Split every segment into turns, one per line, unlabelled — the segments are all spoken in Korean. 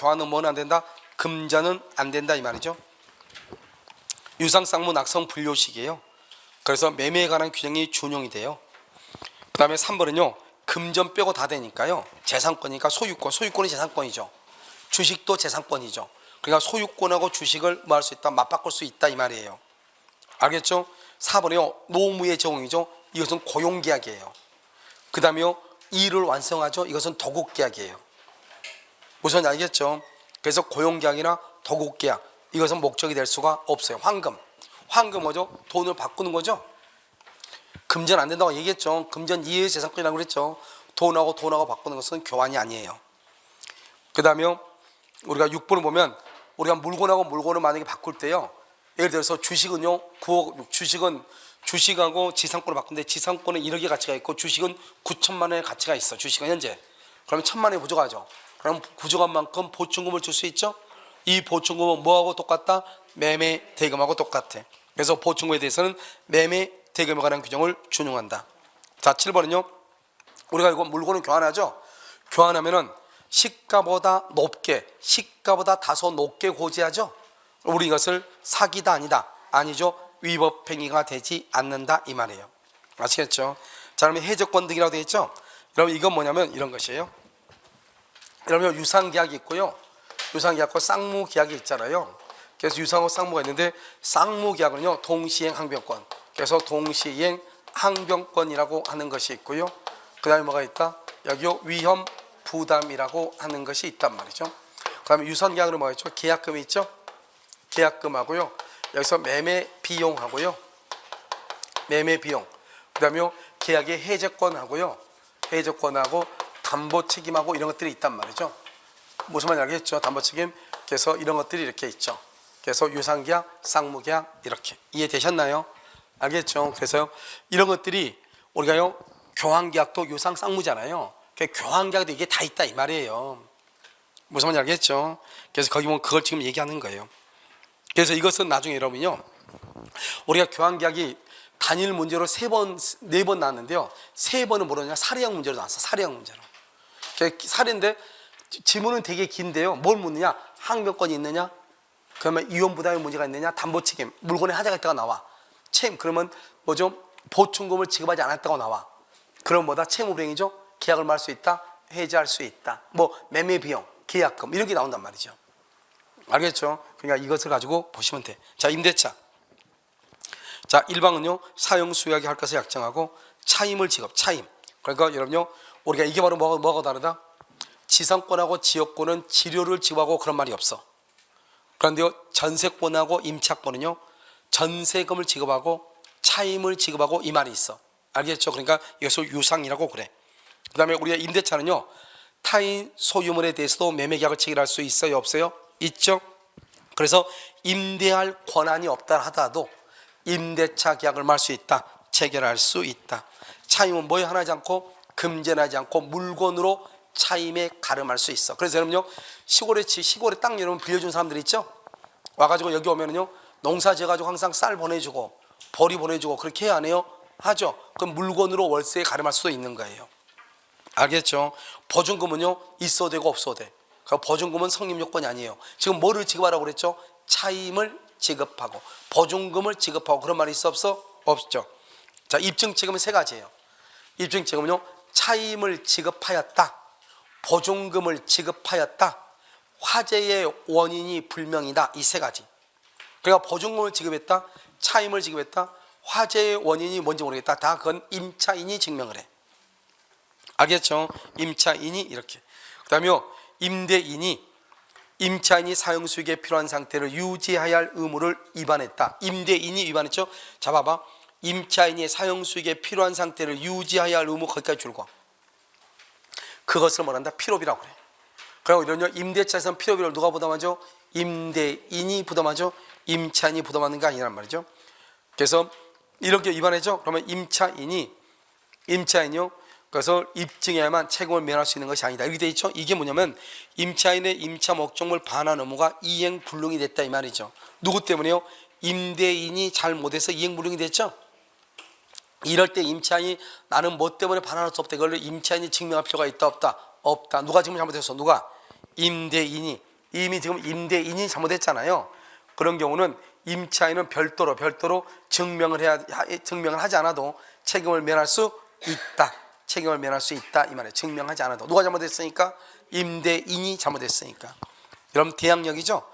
교환은 뭐는 안 된다? 금전은 안 된다 이 말이죠. 유상쌍무 낙성 분료식이에요. 그래서 매매에 관한 규정이 준용이 돼요. 그 다음에 3번은요 금전 빼고 다 되니까요 재산권이니까 소유권이 재산권이죠. 주식도 재산권이죠. 그러니까 소유권하고 주식을 뭐 할 수 있다? 맞바꿀 수 있다 이 말이에요. 알겠죠? 4번이요 노무의 제공이죠. 이것은 고용계약이에요. 그 다음에요 일을 완성하죠. 이것은 도급계약이에요. 우선 알겠죠? 그래서 고용계약이나 도급계약 이것은 목적이 될 수가 없어요. 황금 뭐죠? 돈을 바꾸는 거죠. 금전 안 된다고 얘기했죠. 금전 이외의 재산권이라고 그랬죠. 돈하고 바꾸는 것은 교환이 아니에요. 그 다음에 우리가 6번을 보면 우리가 물건하고 물건을 만약에 바꿀 때요 예를 들어서 주식은요 주식하고 지상권을 바꾸는데 지상권은 1억의 가치가 있고 주식은 9천만 원의 가치가 있어. 주식은 현재 그러면 1,000만 원이 부족하죠. 그럼 부족한 만큼 보충금을 줄 수 있죠. 이 보충금은 뭐하고 똑같다? 매매 대금하고 똑같아. 그래서 보충금에 대해서는 매매 대금에 관한 규정을 준용한다. 자 7번은요 우리가 이거 물건을 교환하죠. 교환하면은 시가보다 다소 높게 고지하죠. 우리 이것을 사기다 아니다? 아니죠. 위법행위가 되지 않는다 이 말이에요. 아시겠죠? 자 그러면 해적권 등이라고 되어 있죠. 여러분 이건 뭐냐면 이런 것이에요. 여러분 유상계약이 있고요. 유상계약과 쌍무계약이 있잖아요. 그래서 유상하고 쌍무가 있는데 쌍무계약은요 동시행 항변권. 그래서 동시행 항변권이라고 하는 것이 있고요. 그 다음에 뭐가 있다? 여기요 위험 부담이라고 하는 것이 있단 말이죠. 그 다음에 유상계약으로 뭐가 있죠? 계약금이 있죠. 계약금하고요. 여기서 매매 비용하고요. 매매 비용. 그 다음에 계약의 해제권하고요. 해제권하고 담보 책임하고 이런 것들이 있단 말이죠. 무슨 말인지 알겠죠? 담보 책임. 그래서 이런 것들이 이렇게 있죠. 그래서 유상계약, 쌍무계약 이렇게 이해되셨나요? 알겠죠? 그래서 이런 것들이 우리가요 교환계약도 유상 쌍무잖아요. 교환계약도 이게 다 있다 이 말이에요. 무슨 말인지 알겠죠? 그래서 거기 보면 그걸 지금 얘기하는 거예요. 그래서 이것은 나중에 여러분요 우리가 교환계약이 단일 문제로 4번 나왔는데요 3번은 뭐냐면 사례형 문제로 나왔어. 사례형 문제로. 사례인데 지문은 되게 긴데요 뭘 묻느냐? 항변권이 있느냐? 그러면 이혼부담의 문제가 있느냐? 담보책임, 물건에 하자가 있다가 나와. 그러면 뭐죠? 보충금을 지급하지 않았다고 나와. 그럼 뭐다? 채무불이행이죠. 계약을 말 수 있다, 해지할 수 있다. 뭐 매매 비용, 계약금 이런 게 나온단 말이죠. 알겠죠? 그러니까 이것을 가지고 보시면 돼. 자 임대차. 자 1방은요 사용 수요하게 할 것을 약정하고 차임을 지급. 차임. 그러니까 여러분요 우리가 이게 바로 뭐가 다르다? 지상권하고 지역권은 지료를 지급하고 그런 말이 없어. 그런데요 전세권하고 임차권은요 전세금을 지급하고 차임을 지급하고 이 말이 있어. 알겠죠? 그러니까 이것을 유상이라고 그래. 그 다음에 우리가 임대차는요 타인 소유물에 대해서도 매매계약을 체결할 수 있어요? 없어요? 있죠. 그래서 임대할 권한이 없다 하더라도 임대차 계약을 말 수 있다, 체결할 수 있다. 차임은 뭐에 하나지 않고 금전하지 않고 물건으로 차임에 가름할 수 있어. 그래서 여러분요 시골에 땅 여러분 빌려준 사람들 있죠. 와가지고 여기 오면은요 농사 지어가지고 항상 쌀 보내주고 보리 보내주고 그렇게 해야 안 해요? 하죠. 그럼 물건으로 월세에 가름할 수도 있는 거예요. 알겠죠? 보증금은요 있어도 되고 없어도 돼. 보증금은 성립 요건이 아니에요. 지금 뭐를 지급하라고 그랬죠? 차임을 지급하고 보증금을 지급하고 그런 말이 있어 없어? 없죠. 자 입증책임은 3가지예요. 입증책임은요 차임을 지급하였다, 보증금을 지급하였다, 화재의 원인이 불명이다. 이 3가지. 그러니까 보증금을 지급했다, 차임을 지급했다, 화재의 원인이 뭔지 모르겠다. 다 그건 임차인이 증명을 해. 알겠죠? 임차인이 이렇게. 그 다음에 임차인이 사용수익에 필요한 상태를 유지해야 할 의무를 위반했다. 임대인이 위반했죠? 자 봐봐. 임차인이 사용수익에 필요한 상태를 유지해야 할 의무 거기까지 줄고 그것을 뭐란다? 필요비라고 그래. 그리고 이런 임대차에서는 필요비를 누가 부담하죠? 임대인이 부담하죠? 임차인이 부담하는 게 아니란 말이죠. 그래서 이렇게 위반했죠? 그러면 임차인이요 그래서 입증해야만 책임을 면할 수 있는 것이 아니다. 이렇게 돼 있죠. 이게 뭐냐면 임차인의 임차 목적물 반환 의무가 이행불능이 됐다 이 말이죠. 누구 때문에요? 임대인이 잘못해서 이행불능이 됐죠. 이럴 때 임차인이 나는 뭐 때문에 반환할 수 없다. 이걸 임차인이 증명할 필요가 있다 없다? 없다. 누가 증명 잘못했어? 누가? 임대인이 이미 지금 임대인이 잘못했잖아요. 그런 경우는 임차인은 별도로 증명을 하지 않아도 책임을 면할 수 있다. 책임을 면할 수 있다 이 말이에요. 증명하지 않아도. 누가 잘못했으니까? 임대인이 잘못했으니까. 여러분 대항력이죠.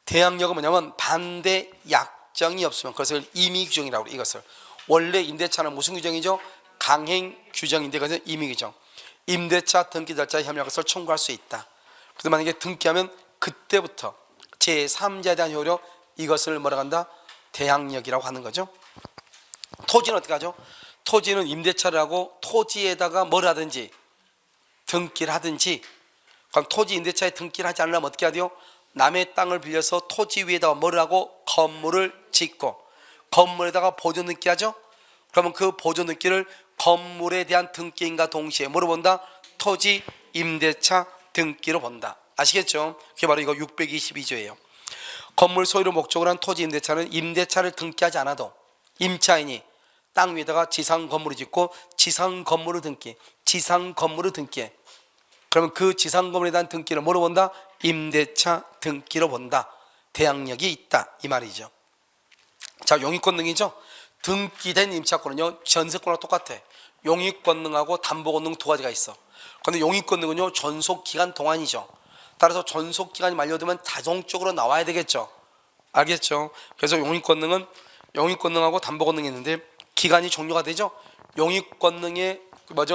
대항력은 뭐냐면 반대 약정이 없으면 그것을 임의 규정이라고 해요. 이것을 원래 임대차는 무슨 규정이죠? 강행 규정인데 그것은 임의 규정. 임대차 등기 절차에 협의한 것을 청구할 수 있다. 그래서 만약에 등기하면 그때부터 제3자에 대한 효력, 이것을 뭐라고 한다? 대항력이라고 하는 거죠. 토지는 어떻게 하죠? 토지는 임대차를 하고 토지에다가 뭘 하든지 등기를 하든지, 그럼 토지 임대차에 등기를 하지 않으려면 어떻게 해야 돼요? 남의 땅을 빌려서 토지 위에다가 뭘 하고 건물을 짓고 건물에다가 보존 등기하죠. 그러면 그 보존 등기를 건물에 대한 등기인가 동시에 뭐로 본다? 토지 임대차 등기로 본다. 아시겠죠? 그게 바로 이거 622조예요. 건물 소유를 목적으로 한 토지 임대차는 임대차를 등기하지 않아도 임차인이 땅 위에다가 지상 건물을 짓고 지상 건물을 등기해. 그러면 그 지상 건물에 대한 등기를 뭐로 본다? 임대차 등기로 본다. 대항력이 있다 이 말이죠. 자, 용익권능이죠. 등기된 임차권은요 전세권하고 똑같아. 용익권능하고 담보권능 두 가지가 있어. 그런데 용익권능은요 존속기간 동안이죠. 따라서 존속기간이 만료되면 자동적으로 나와야 되겠죠. 알겠죠? 그래서 용익권능하고 담보권능이 있는데 기간이 종료가 되죠. 용익권능의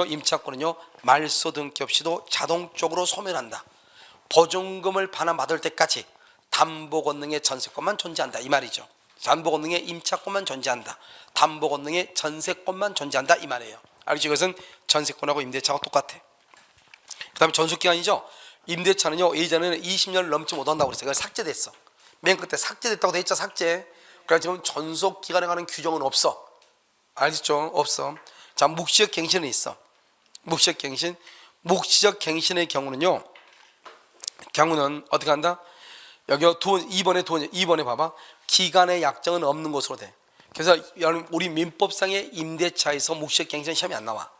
임차권은요 말소 등기 없이도 자동적으로 소멸한다. 보증금을 반환받을 때까지 담보권능의 전세권만 존재한다 이 말이죠. 담보권능의 임차권만 존재한다. 담보권능의 전세권만 존재한다 이 말이에요. 알겠죠? 이것은 전세권하고 임대차하고 똑같아. 그 다음에 존속기간이죠. 임대차는요 예전에는 20년을 넘지 못한다고 그랬어요. 그래서 삭제됐어. 맨 끝에 삭제됐다고 돼 있죠. 삭제. 그래서 지금 존속기간에 관한 규정은 없어. 알겠죠? 없어. 자, 묵시적 갱신은 있어. 묵시적 갱신의 경우는 어떻게 한다? 여기 2번에 봐봐. 기간의 약정은 없는 것으로 돼. 그래서 우리 민법상의 임대차에서 묵시적 갱신 시험이 안 나와.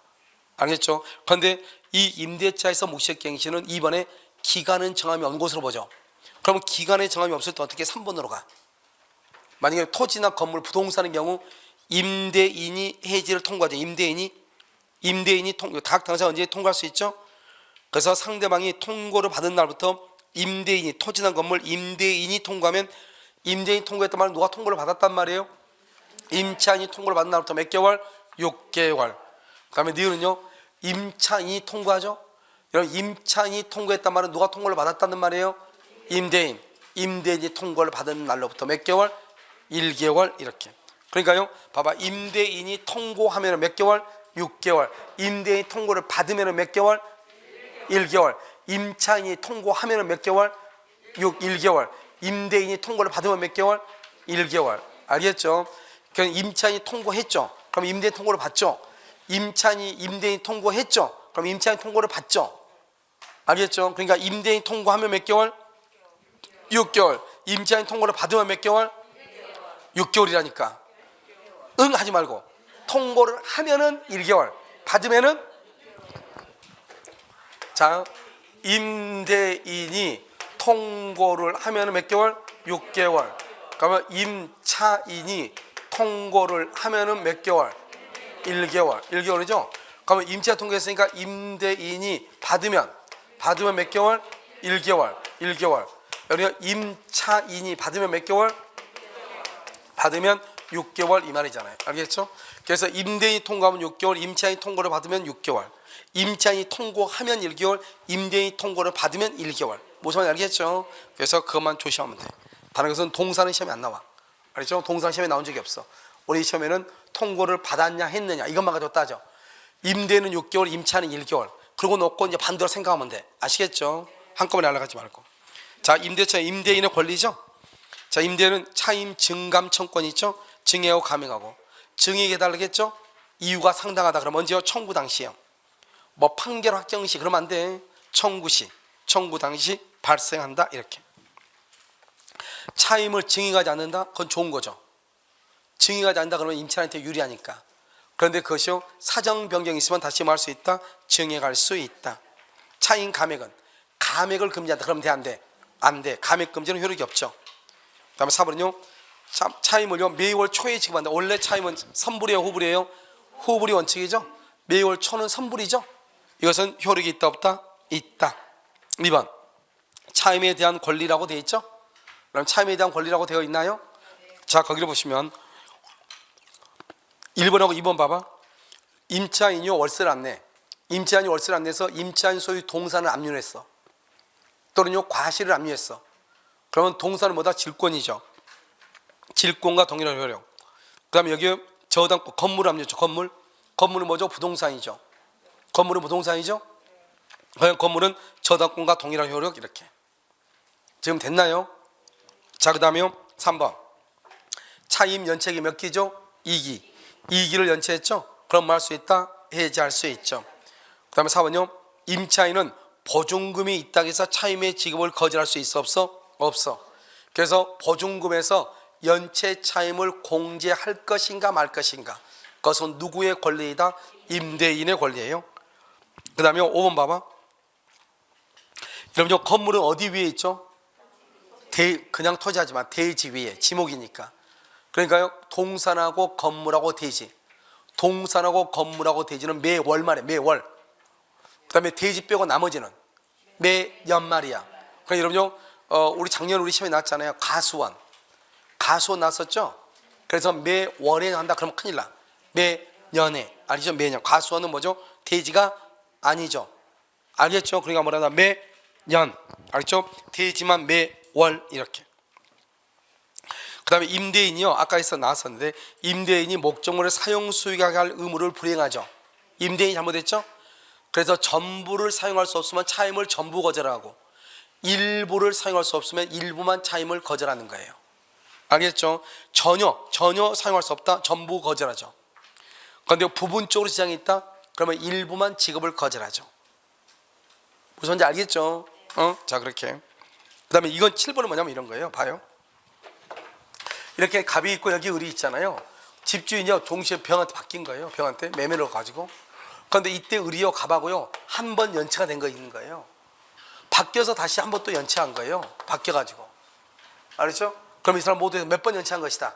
알겠죠? 그런데 이 임대차에서 묵시적 갱신은 2번에 기간은 정함이 없는 것으로 보죠. 그러면 기간의 정함이 없을 때 어떻게 3번으로 가? 만약에 토지나 건물, 부동산의 경우 임대인이 해지를 통과하죠. 각 당사자 언제 통과할 수 있죠? 그래서 상대방이 통고를 받은 날부터 토지나 건물 임대인이 통과하면, 임대인이 통과했단 말은 누가 통고를 받았단 말이에요? 임차인이 통고를 받은 날부터 몇 개월? 6개월. 그 다음에 니은은요 임차인이 통과하죠. 여러분 임차인이 통과했단 말은 누가 통고를 받았다는 말이에요? 임대인이 통고를 받은 날로부터 몇 개월? 1개월. 이렇게. 그러니까요 봐봐, 임대인이 통고하면 몇 개월? 6개월. 임대인이 통고를 받으면 몇 개월? 1개월. 임차인이 통고하면 몇 개월? 1개월. 임대인이 통고를 받으면 몇 개월? 1개월. 알겠죠? 그럼 임차인이 통고했죠. 그럼 임대인 통고를 받죠. 임대인이 통고했죠. 그럼 임차인 통고를 받죠. 알겠죠? 그러니까 임대인 통고하면 몇 개월? 6개월. 임차인 통고를 받으면 몇 개월? 6개월이라니까. 응 하지 말고. 통고를 하면은 1개월, 받으면은, 자, 임대인이 통고를 하면은 몇 개월? 6개월. 그러면 임차인이 통고를 하면은 몇 개월? 1개월. 1개월이죠? 그러면 임차 통고했으니까 임대인이 받으면 몇 개월? 1개월. 1개월. 여기가 임차인이 받으면 몇 개월? 받으면 6개월 이 말이잖아요. 알겠죠? 그래서 임대인이 통고하면 6개월, 임차인이 통고를 받으면 6개월. 임차인이 통고하면 1개월, 임대인이 통고를 받으면 1개월. 무슨 말인지 알겠죠? 그래서 그것만 조심하면 돼. 다른 것은 동사는 시험에 안 나와. 알겠죠? 동사 시험에 나온 적이 없어. 우리 시험에는 통고를 받았냐 했느냐 이것만 가지고 따져. 임대는 6개월, 임차는 1개월. 그러고 놓고 이제 반대로 생각하면 돼. 아시겠죠? 한꺼번에 날아가지 말고. 자, 임대차, 임대인의 권리죠? 자, 임대인은 차임 증감 청권이 있죠? 증여하고 감행하고. 증여에 해달라겠죠? 이유가 상당하다 그러면 언제요? 청구 당시에요. 뭐 판결 확정 시 그러면 안 돼. 청구 당시 발생한다 이렇게. 차임을 증여하지 않는다? 그건 좋은 거죠. 증여하지 않는다 그러면 임차인한테 유리하니까. 그런데 그것이요 사정 변경이 있으면 다시 뭐 할 수 있다? 증여할 수 있다. 차임 감액은 감액을 금지한다. 그러면 돼 안 돼? 안 돼. 감액금지는 효력이 없죠. 그 다음에 4번은요. 차임을요 매월 초에 지급한다. 원래 차임은 선불이에요, 후불이에요? 후불이 원칙이죠. 매월 초는 선불이죠. 이것은 효력이 있다 없다? 있다. 2번 차임에 대한 권리라고 되어 있죠. 그럼 차임에 대한 권리라고 되어 있나요? 자, 거기를 보시면 1번하고 2번 봐봐. 임차인이 월세를 안 내. 임차인이 월세를 안 내서 임차인 소유 동산을 압류했어. 또는요 과실을 압류했어. 그러면 동산은 뭐다? 질권이죠. 질권과 동일한 효력. 그 다음에 여기 저당권 건물 압류죠. 건물은 뭐죠? 부동산이죠. 건물은 부동산이죠. 건물은 저당권과 동일한 효력. 이렇게 지금 됐나요? 자, 그 다음에 3번 차임 연체기 몇 기죠? 2기. 2기를 연체했죠. 그럼 뭐 할 수 있다? 해지할 수 있죠. 그 다음에 4번요. 임차인은 보증금이 있다고 해서 차임의 지급을 거절할 수 있어 없어? 없어. 그래서 보증금에서 연체 차임을 공제할 것인가 말 것인가, 그것은 누구의 권리이다? 임대인의 권리예요. 그 다음에 5번 봐봐. 여러분 건물은 어디 위에 있죠? 그냥 토지하지만 대지 위에, 지목이니까. 그러니까요 동산하고 건물하고 대지, 동산하고 건물하고 대지는 매월 말에 매월. 그 다음에 대지 빼고 나머지는 매연말이야. 그러니까 여러분요 우리 작년 우리 시험에 나왔잖아요. 가수원 났었죠. 그래서 매월에 한다 그러면 큰일 나. 매년에, 알죠? 매년. 가수원은 뭐죠? 대지가 아니죠. 알겠죠? 그러니까 뭐라나 매년, 알죠? 대지만 매월. 이렇게. 그 다음에 임대인이요, 아까 나왔었는데 임대인이 목적물을 사용 수익하게 할 의무를 불이행하죠. 임대인이 잘못했죠. 그래서 전부를 사용할 수 없으면 차임을 전부 거절하고, 일부를 사용할 수 없으면 일부만 차임을 거절하는 거예요. 알겠죠? 전혀 사용할 수 없다, 전부 거절하죠. 그런데 부분적으로 지장이 있다, 그러면 일부만 지급을 거절하죠. 무슨 말인지 알겠죠? 자, 그렇게. 그 다음에 이건 7번은 뭐냐면 이런 거예요. 봐요. 이렇게 갑이 있고 여기 을이 있잖아요. 집주인이요 동시에 병한테 바뀐 거예요. 병한테 매매를 가지고. 그런데 이때 을이요 갑하고요 한 번 연체가 된 거 있는 거예요. 바뀌어서 다시 한 번 또 연체한 거예요. 바뀌어가지고. 알았죠? 그럼 이 사람 모두 몇 번 연체한 것이다?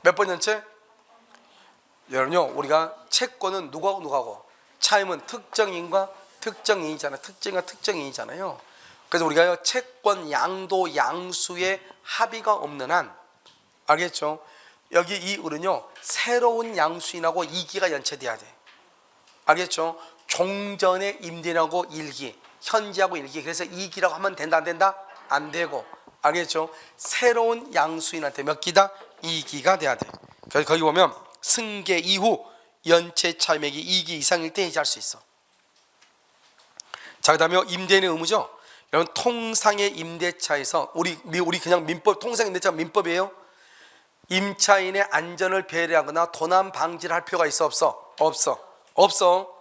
몇 번 연체? 여러분요 우리가 채권은 누구하고? 차임은 특정인과 특정인이잖아요. 특정인과 특정인이잖아요. 그래서 우리가 채권 양도 양수의 합의가 없는 한, 알겠죠? 여기 이 을은요 새로운 양수인하고 2기가 연체돼야 돼. 알겠죠? 종전의 임대인하고 1기, 현지하고 1기. 그래서 2기라고 하면 된다 안 된다? 안 되고. 알겠죠? 새로운 양수인한테 몇 기다? 2기가 돼야 돼. 그래서 거기 보면 승계 이후 연체 차임액이 2기 이상일 때 해지할 수 있어. 자, 그 다음에 임대인의 의무죠. 여러분 통상의 임대차에서 우리 그냥 민법, 통상 임대차 민법이에요. 임차인의 안전을 배려하거나 도난 방지를 할 필요가 있어 없어? 없어.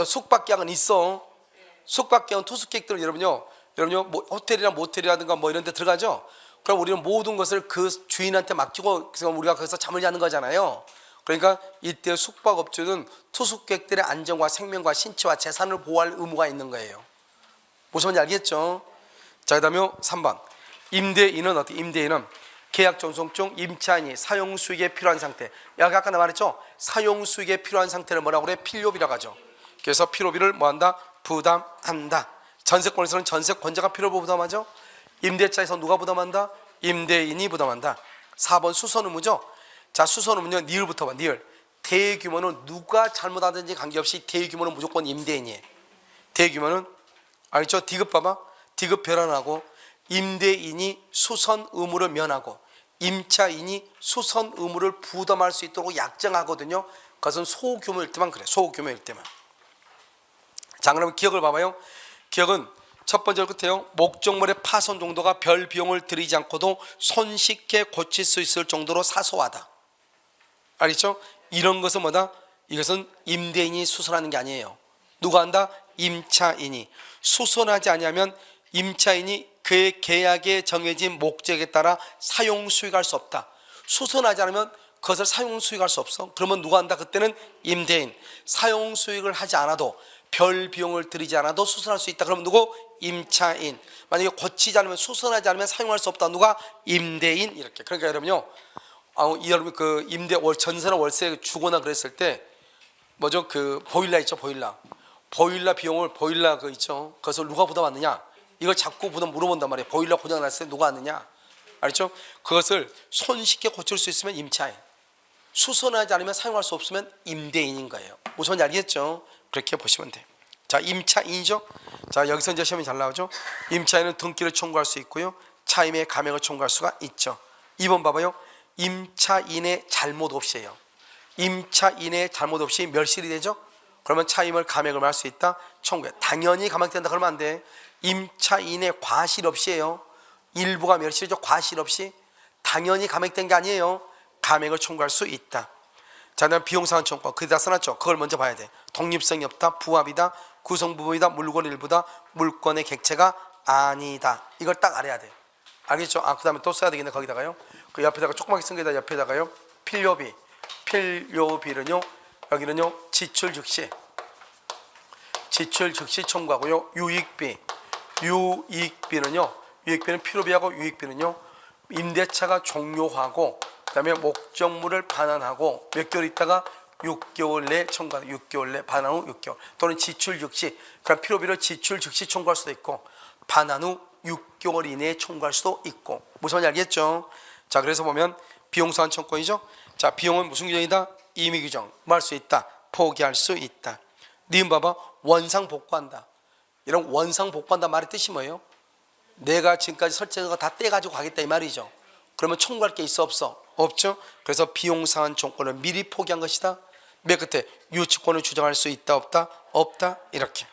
숙박객은 있어. 숙박객은 투숙객들은 여러분요 뭐 호텔이나 모텔이라든가 뭐 이런 데 들어가죠. 그럼 우리는 모든 것을 그 주인한테 맡기고 그래서 우리가 거기서 잠을 자는 거잖아요. 그러니까 이때 숙박업주는 투숙객들의 안전과 생명과 신체와 재산을 보호할 의무가 있는 거예요. 무슨 말인지 알겠죠? 자, 그 다음에 3번 임대인은 어떻게? 임대인은 계약 전송 중 임차인이 사용 수익에 필요한 상태, 여기 아까 말했죠? 사용 수익에 필요한 상태를 뭐라고 그래? 필요비라고 하죠. 그래서 필요비를 뭐한다? 부담한다. 전세권에서는 전세권자가 필요비 부담하죠. 임대차에서 누가 부담한다? 임대인이 부담한다. 4번 수선 의무죠. 자, 수선 의무는요 니을부터 봐. 니을. 대규모는 누가 잘못하든지 관계없이 대규모는 무조건 임대인이에요. 대규모는 알겠죠? 디귿 봐봐. 디귿 변환하고 임대인이 수선 의무를 면하고 임차인이 수선 의무를 부담할 수 있도록 약정하거든요. 그것은 소규모일 때만 그래. 소규모일 때만. 자, 그러면 기억을 봐봐요. 기억은 첫 번째로 끝에요. 목적물의 파손 정도가 별 비용을 들이지 않고도 손쉽게 고칠 수 있을 정도로 사소하다. 알겠죠? 이런 것은 뭐다? 이것은 임대인이 수선하는 게 아니에요. 누가 한다? 임차인이. 수선하지 않으면 임차인이 그의 계약에 정해진 목적에 따라 사용 수익할 수 없다. 수선하지 않으면 그것을 사용 수익할 수 없어. 그러면 누가 한다? 그때는 임대인. 사용 수익을 하지 않아도 별 비용을 들이지 않아도 수선할 수 있다. 그럼 누구? 임차인. 만약에 고치지 않으면, 수선하지 않으면 사용할 수 없다. 누가? 임대인. 이렇게. 그러니까 여러분요, 여러분 그 전세나 월세 주거나 그랬을 때 뭐죠? 그 보일러 있죠, 보일러. 보일러 비용을, 보일러 그 있죠, 그것을 누가 부담하느냐, 이걸 자꾸 물어본단 말이에요. 보일러 고장 났을 때 누가 하느냐, 알죠? 그것을 손쉽게 고칠 수 있으면 임차인, 수선하지 않으면 사용할 수 없으면 임대인인 거예요. 무슨 말인지 알겠죠? 그렇게 보시면 돼요. 자, 임차인이죠. 자, 여기서 이제 시험이 잘 나오죠. 임차인은 등기를 청구할 수 있고요, 차임의 감액을 청구할 수가 있죠. 2번 봐봐요. 임차인의 잘못 없이예요. 임차인의 잘못 없이 멸실이 되죠. 그러면 차임을 감액을 할 수 있다. 청구해. 당연히 감액된다 그러면 안 돼. 임차인의 과실 없이예요. 일부가 멸실이죠. 과실 없이. 당연히 감액된 게 아니에요. 감액을 청구할 수 있다. 자, 그다음 비용상환 청구. 그다 써놨죠. 그걸 먼저 봐야 돼. 독립성이 없다. 부합이다. 구성부분이다. 물건 일부다. 물건의 객체가 아니다. 이걸 딱 알아야 돼. 알겠죠? 그 다음에 또 써야 되겠네. 거기다가요, 그 옆에다가 조그맣게 쓴 게다 옆에다가요, 필요비. 필요비는요, 여기는요, 지출 즉시 청구하고요. 유익비는요, 유익비는 필요비하고 유익비는요, 임대차가 종료하고 그다음에 목적물을 반환하고 몇 개월 있다가 6개월 내에 청구하는, 6개월 내 반환 후 6개월, 또는 지출 즉시, 그럼 필요비를 지출 즉시 청구할 수도 있고 반환 후 6개월 이내에 청구할 수도 있고. 무슨 말인지 알겠죠? 자, 그래서 보면 비용상환 청구이죠. 자, 비용은 무슨 규정이다? 임의 규정. 뭐 할 수 있다? 포기할 수 있다. 니은 봐봐. 원상 복구한다. 이런 원상 복구한다 말의 뜻이 뭐예요? 내가 지금까지 설치한 거 다 떼가지고 가겠다 이 말이죠. 그러면 청구할 게 있어 없어? 없죠. 그래서 비용상환 청구를 미리 포기한 것이다. 맨 끝에 유치권을 주장할 수 있다 없다? 없다. 이렇게.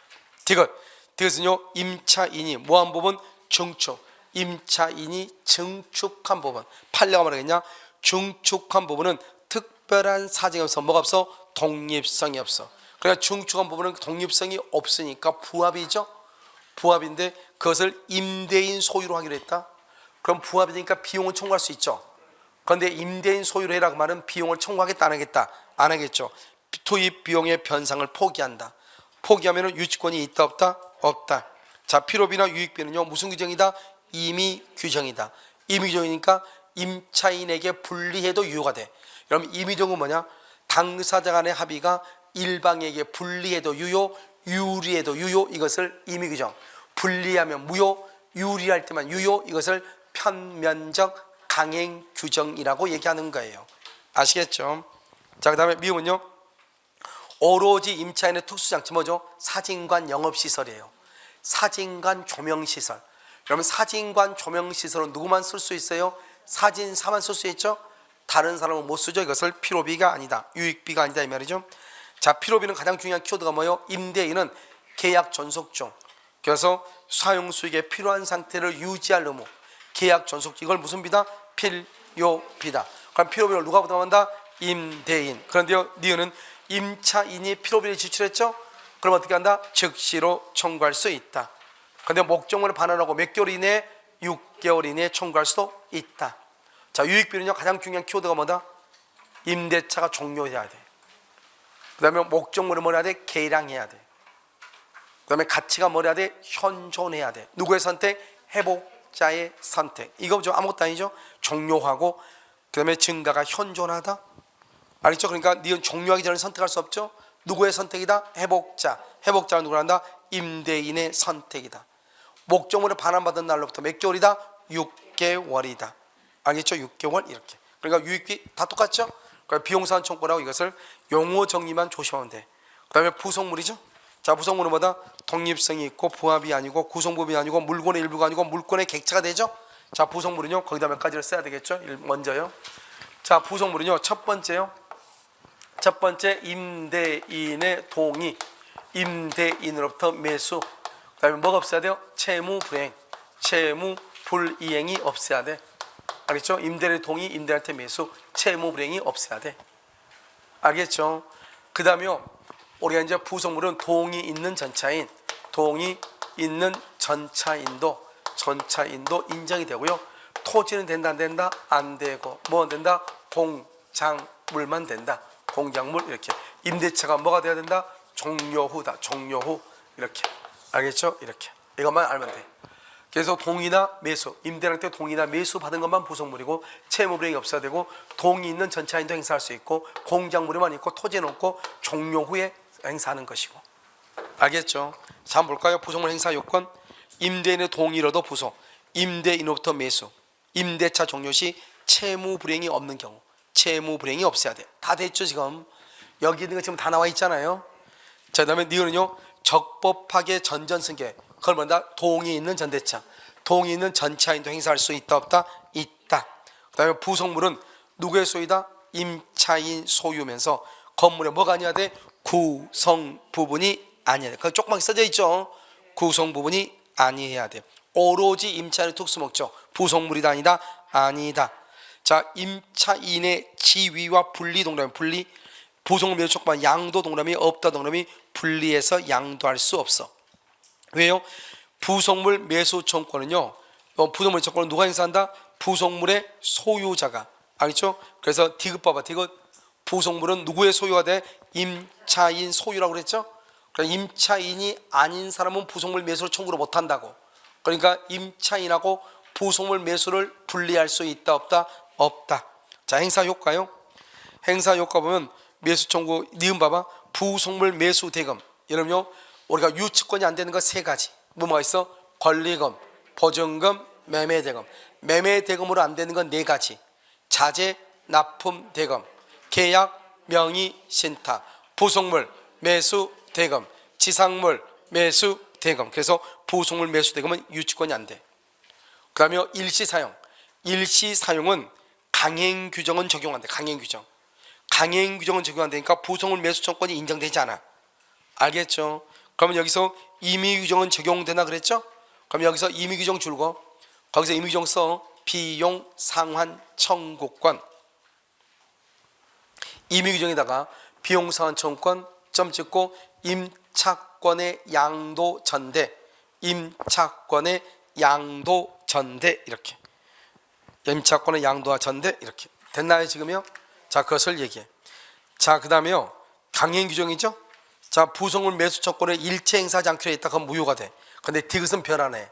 디귿은요, 임차인이 뭐한 부분? 증축. 임차인이 증축한 부분. 판례가 말하겠냐? 증축한 부분은 특별한 사정이 없어. 뭐가 없어? 독립성이 없어. 그러니까 증축한 부분은 독립성이 없으니까 부합이죠. 부합인데 그것을 임대인 소유로 하기로 했다. 그럼 부합이 되니까 비용을 청구할 수 있죠. 그런데 임대인 소유로 해라 그 말은 비용을 청구하겠다 안 하겠다? 안 하겠죠. 투입 비용의 변상을 포기한다. 포기하면 유치권이 있다 없다? 없다. 자, 필요비나 유익비는요, 무슨 규정이다? 임의 규정이다. 임의 규정이니까 임차인에게 불리해도 유효가 돼. 그럼 임의 규정은 뭐냐? 당사자 간의 합의가 일방에게 불리해도 유효, 유리해도 유효, 이것을 임의 규정. 불리하면 무효, 유리할 때만 유효, 이것을 편면적 강행 규정이라고 얘기하는 거예요. 아시겠죠? 자, 그 다음에 미음은요, 오로지 임차인의 특수장치 뭐죠? 사진관 영업시설이에요. 사진관 조명시설. 그러면 사진관 조명시설은 누구만 쓸 수 있어요? 사진사만 쓸 수 있죠? 다른 사람은 못 쓰죠. 이것을 필요비가 아니다, 유익비가 아니다 이 말이죠. 자, 필요비는 가장 중요한 키워드가 뭐예요? 임대인은 계약 존속 중. 그래서 사용수익에 필요한 상태를 유지할 의무. 계약 존속 중. 이걸 무슨 비다? 필요비다. 그럼 필요비를 누가 부담한다? 임대인. 그런데요, 니은은 임차인이 필요비를 지출했죠? 그럼 어떻게 한다? 즉시로 청구할 수 있다. 그런데 목적물을 반환하고 몇 개월 이내에? 6개월 이내에 청구할 수도 있다. 자, 유익비는요, 가장 중요한 키워드가 뭐다? 임대차가 종료해야 돼. 그 다음에 목적물을 뭐라 해야 돼? 계량해야 돼. 그 다음에 가치가 뭐라 해야 돼? 현존해야 돼. 누구의 선택? 회복자의 선택. 이거 좀 아무것도 아니죠? 종료하고 그 다음에 증가가 현존하다. 알겠죠? 그러니까 니은 종료하기 전에 선택할 수 없죠? 누구의 선택이다? 회복자. 회복자가 누구란다? 임대인의 선택이다. 목적물을 반환받은 날로부터 몇 개월이다? 6개월이다. 알겠죠? 6개월 이렇게. 그러니까 유익비 다 똑같죠? 그러니까 비용상환 청구라고 이것을 용어 정리만 조심하면 돼. 그 다음에 부속물이죠? 자, 부속물은 뭐다? 독립성이 있고 부합이 아니고 구성부분이 아니고 물건의 일부가 아니고 물건의 객체가 되죠? 자, 부속물은요, 거기다 몇 가지를 써야 되겠죠? 먼저요. 자, 부속물은요, 첫 번째 임대인의 동의, 임대인으로부터 매수. 그 다음에 뭐가 없어야 돼요? 채무 불이행, 채무 불이행이 없어야 돼. 알겠죠? 임대인의 동의, 임대인한테 매수, 채무 불이행이 없어야 돼. 알겠죠? 그 다음에요, 우리가 이제 부속물은 동의 있는 전차인, 동의 있는 전차인도 인정이 되고요. 토지는 된다 안 된다? 안 되고. 뭐 된다? 공작물만 된다. 공작물 이렇게. 임대차가 뭐가 돼야 된다? 종료 후다. 종료 후 이렇게. 알겠죠? 이렇게. 이것만 알면 돼. 그래서 동의나 매수, 임대할 때 동의나 매수 받은 것만 부속물이고 채무불이행이 없어야 되고 동의 있는 전차인도 행사할 수 있고 공작물에만 있고 토지는 없고 종료 후에 행사하는 것이고. 알겠죠? 자, 한번 볼까요? 부속물 행사 요건. 임대인의 동의로도 부속, 임대인으로부터 매수, 임대차 종료 시 채무불이행이 없는 경우. 채무불이행이 없어야 돼. 다 됐죠 지금? 여기 있는 거 지금 다 나와 있잖아요. 자, 그 다음에 니은은요 적법하게 전전승계. 그걸 뭐다? 동의 있는 전대차, 동의 있는 전차인도 행사할 수 있다 없다? 있다. 그 다음에 부속물은 누구의 소유다? 임차인 소유면서 건물에 뭐가 아니어야 돼? 구성 부분이 아니어야 돼. 그거 조그맣게 써져 있죠. 구성 부분이 아니해야 돼. 오로지 임차인의 특수목적, 부속물이다 아니다? 아니다. 자, 임차인의 지위와 분리 동그라미, 분리. 부속물 매수 청구만 양도 동그라미, 없다 동그라미, 분리해서 양도할 수 없어. 왜요? 부속물 매수 청구권은요, 부속물 매수 청구권은 누가 행사한다? 부속물의 소유자가. 알겠죠? 그래서 디귿 봐봐. 디귿. 부속물은 누구의 소유가 돼? 임차인 소유라고 그랬죠? 그러니까 임차인이 아닌 사람은 부속물 매수를 청구를 못한다고. 그러니까 임차인하고 부속물 매수를 분리할 수 있다 없다? 없다. 자, 행사 효과요. 행사 효과 보면 매수 청구 니은 봐봐. 부속물 매수 대금. 여러분요, 우리가 유치권이 안 되는 거 세 가지. 뭐가 있어? 권리금, 보증금, 매매대금. 매매대금으로 안 되는 건 네 가지. 자재, 납품 대금, 계약, 명의, 신탁, 부속물 매수 대금, 지상물 매수 대금. 그래서 부속물 매수 대금은 유치권이 안 돼. 그 다음에 일시사용. 일시사용은 강행규정은 적용 안 돼. 강행규정. 강행규정은 적용 안 되니까 부속물 매수 청구권이 인정되지 않아. 알겠죠? 그러면 여기서 임의규정은 적용되나 그랬죠? 그럼 여기서 임의규정 줄고 거기서 임의규정 써. 비용 상환 청구권. 임의규정에다가 비용 상환 청구권 점 찍고 임차권의 양도 전대, 임차권의 양도 전대 이렇게. 임차권의 양도와 전대 이렇게. 됐나요 지금요? 자, 그것을 얘기해. 자, 그 다음에요 강행규정이죠. 자, 부속물 매수 청구권을 일체 행사하지 않기로 했다. 그건 무효가 돼. 근데 디귿은 변하네.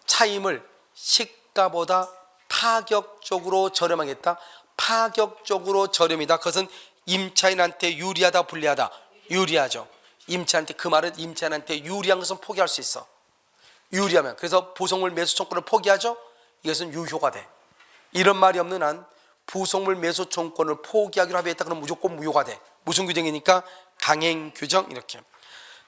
차임을 시가보다 파격적으로 저렴하겠다. 파격적으로 저렴이다. 그것은 임차인한테 유리하다 불리하다? 유리하죠. 임차인한테, 그 말은 임차인한테 유리한 것은 포기할 수 있어. 유리하면. 그래서 부속물 매수 청구권을 포기하죠. 이것은 유효가 돼. 이런 말이 없는 한 부속물 매수 청구권을 포기하기로 합의했다. 그러면 무조건 무효가 돼. 무슨 규정이니까? 강행규정 이렇게.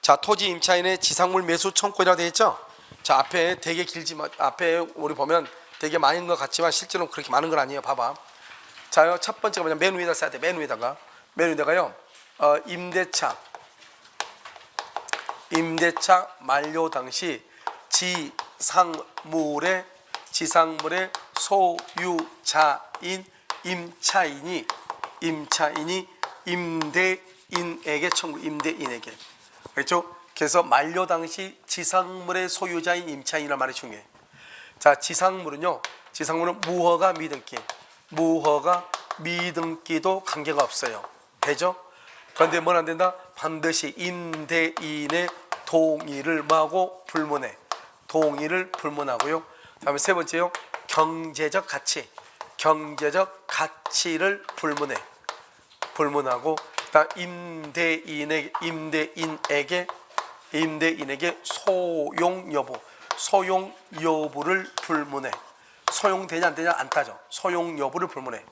자, 토지 임차인의 지상물 매수 청구권이라고 되어 있죠. 자, 앞에 되게 길지만 앞에 우리 보면 되게 많은 것 같지만 실제로는 그렇게 많은 건 아니에요. 봐봐. 자요, 첫 번째가 뭐냐? 맨 위에다 써야 돼. 맨 위에다가요. 임대차 만료 당시 지상물의 소유자인 임차인이 임대인에게 청구. 임대인에게. 그렇죠? 그래서 만료 당시 지상물의 소유자인 임차인이라는 말이 중요해. 자, 지상물은 무허가 미등기. 무허가 미등기도 관계가 없어요. 되죠? 그런데 뭘 안 된다? 반드시 임대인의 동의를 뭐하고? 불문해. 동의를 불문하고요. 다음에 세 번째요. 경제적 가치. 경제적 가치를 불문하고 임대인에게 소용 여부를 불문해. 소용되냐 안 되냐 안 따져. 소용 여부를 불문해.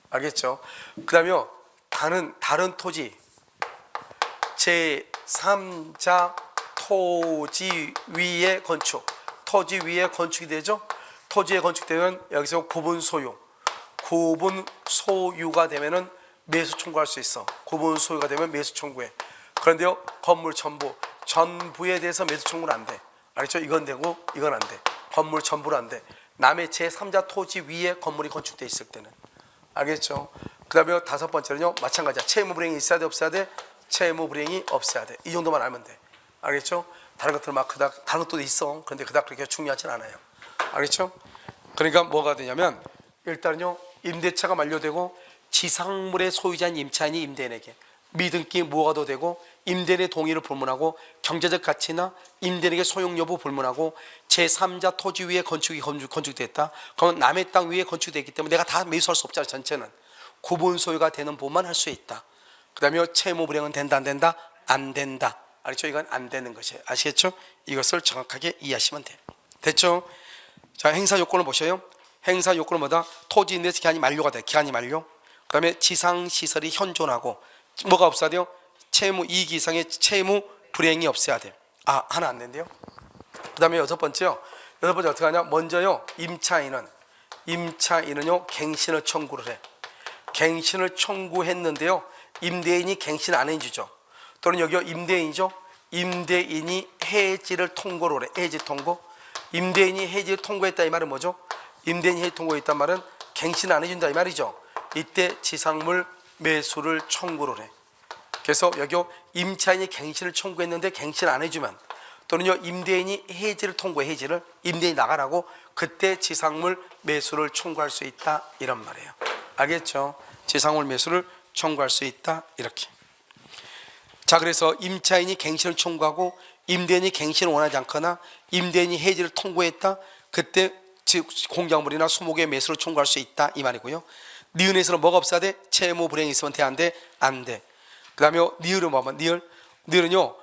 알겠죠? 그 다음에요. 다른 토지 제3자 토지 위에 건축. 토지 위에 건축이 되죠? 토지에 건축되면 여기서 구분 소유가 되면은 매수 청구할 수 있어. 구분 소유가 되면 매수 청구해. 그런데요, 건물 전부에 대해서 매수 청구는 안 돼. 알겠죠? 이건 되고 이건 안 돼. 건물 전부는 안 돼. 남의 제3자 토지 위에 건물이 건축돼 있을 때는. 알겠죠? 그 다음에 다섯 번째는요, 마찬가지야. 채무불이행이 있어야 돼 없어야 돼? 채무불이행이 없어야 돼. 이 정도만 알면 돼. 알겠죠? 다른 것들 막 그닥 다른 것도 있어. 그런데 그닥 그렇게 중요하진 않아요. 알겠죠? 그러니까 뭐가 되냐면 일단은요, 임대차가 만료되고 지상물의 소유자인 임차인이 임대인에게, 미등기 무허가도 되고 임대인의 동의를 불문하고 경제적 가치나 임대인에게 소용 여부 불문하고 제3자 토지 위에 건축이 건축됐다. 그러면 남의 땅 위에 건축됐기 때문에 내가 다 매수할 수 없잖아. 전체는 구분 소유가 되는 부분만 할 수 있다. 그 다음에 채무 불이행은 된다 안 된다? 안 된다. 알죠? 이건 안 되는 것이에요. 아시겠죠? 이것을 정확하게 이해하시면 돼요. 됐죠? 자, 행사 요건을 보셔요. 행사 요건은 뭐다? 토지 임대차 기한이 만료가 돼. 기한이 만료. 그 다음에 지상시설이 현존하고 뭐가 없어야 돼요? 채무 이익 이상의 채무 불이행이 없어야 돼요. 아, 하나 안 된대요. 그 다음에 여섯 번째요. 여섯 번째 어떻게 하냐? 먼저요, 임차인은요 갱신을 청구를 해. 갱신을 청구했는데요, 임대인이 갱신 안 해주죠. 또는 여기요, 임대인이죠. 임대인이 해지를 통고를 해. 해지 통고. 임대인이 해지를 통고했다 이 말은 뭐죠? 임대인이 해지 통고했단 말은 갱신 안 해준다 이 말이죠. 이때 지상물 매수를 청구를 해. 그래서 여기요, 임차인이 갱신을 청구했는데 갱신 안 해주면, 또는요 임대인이 해지를 통고해. 해지를 임대인이 나가라고, 그때 지상물 매수를 청구할 수 있다 이런 말이에요. 알겠죠? 지상물 매수를 청구할 수 있다 이렇게. 자, 그래서 임차인이 갱신을 청구하고 임대인이 갱신을 원하지 않거나 임대인이 해지를 통고했다, 그때 공작물이나 수목의 매수를 청구할 수 있다 이 말이고요. 니은에서는 뭐가 없어야 돼? 채무 불이행이 있으면 돼 안 돼? 안 돼. 그 다음에 니을은 뭐면 니을은요,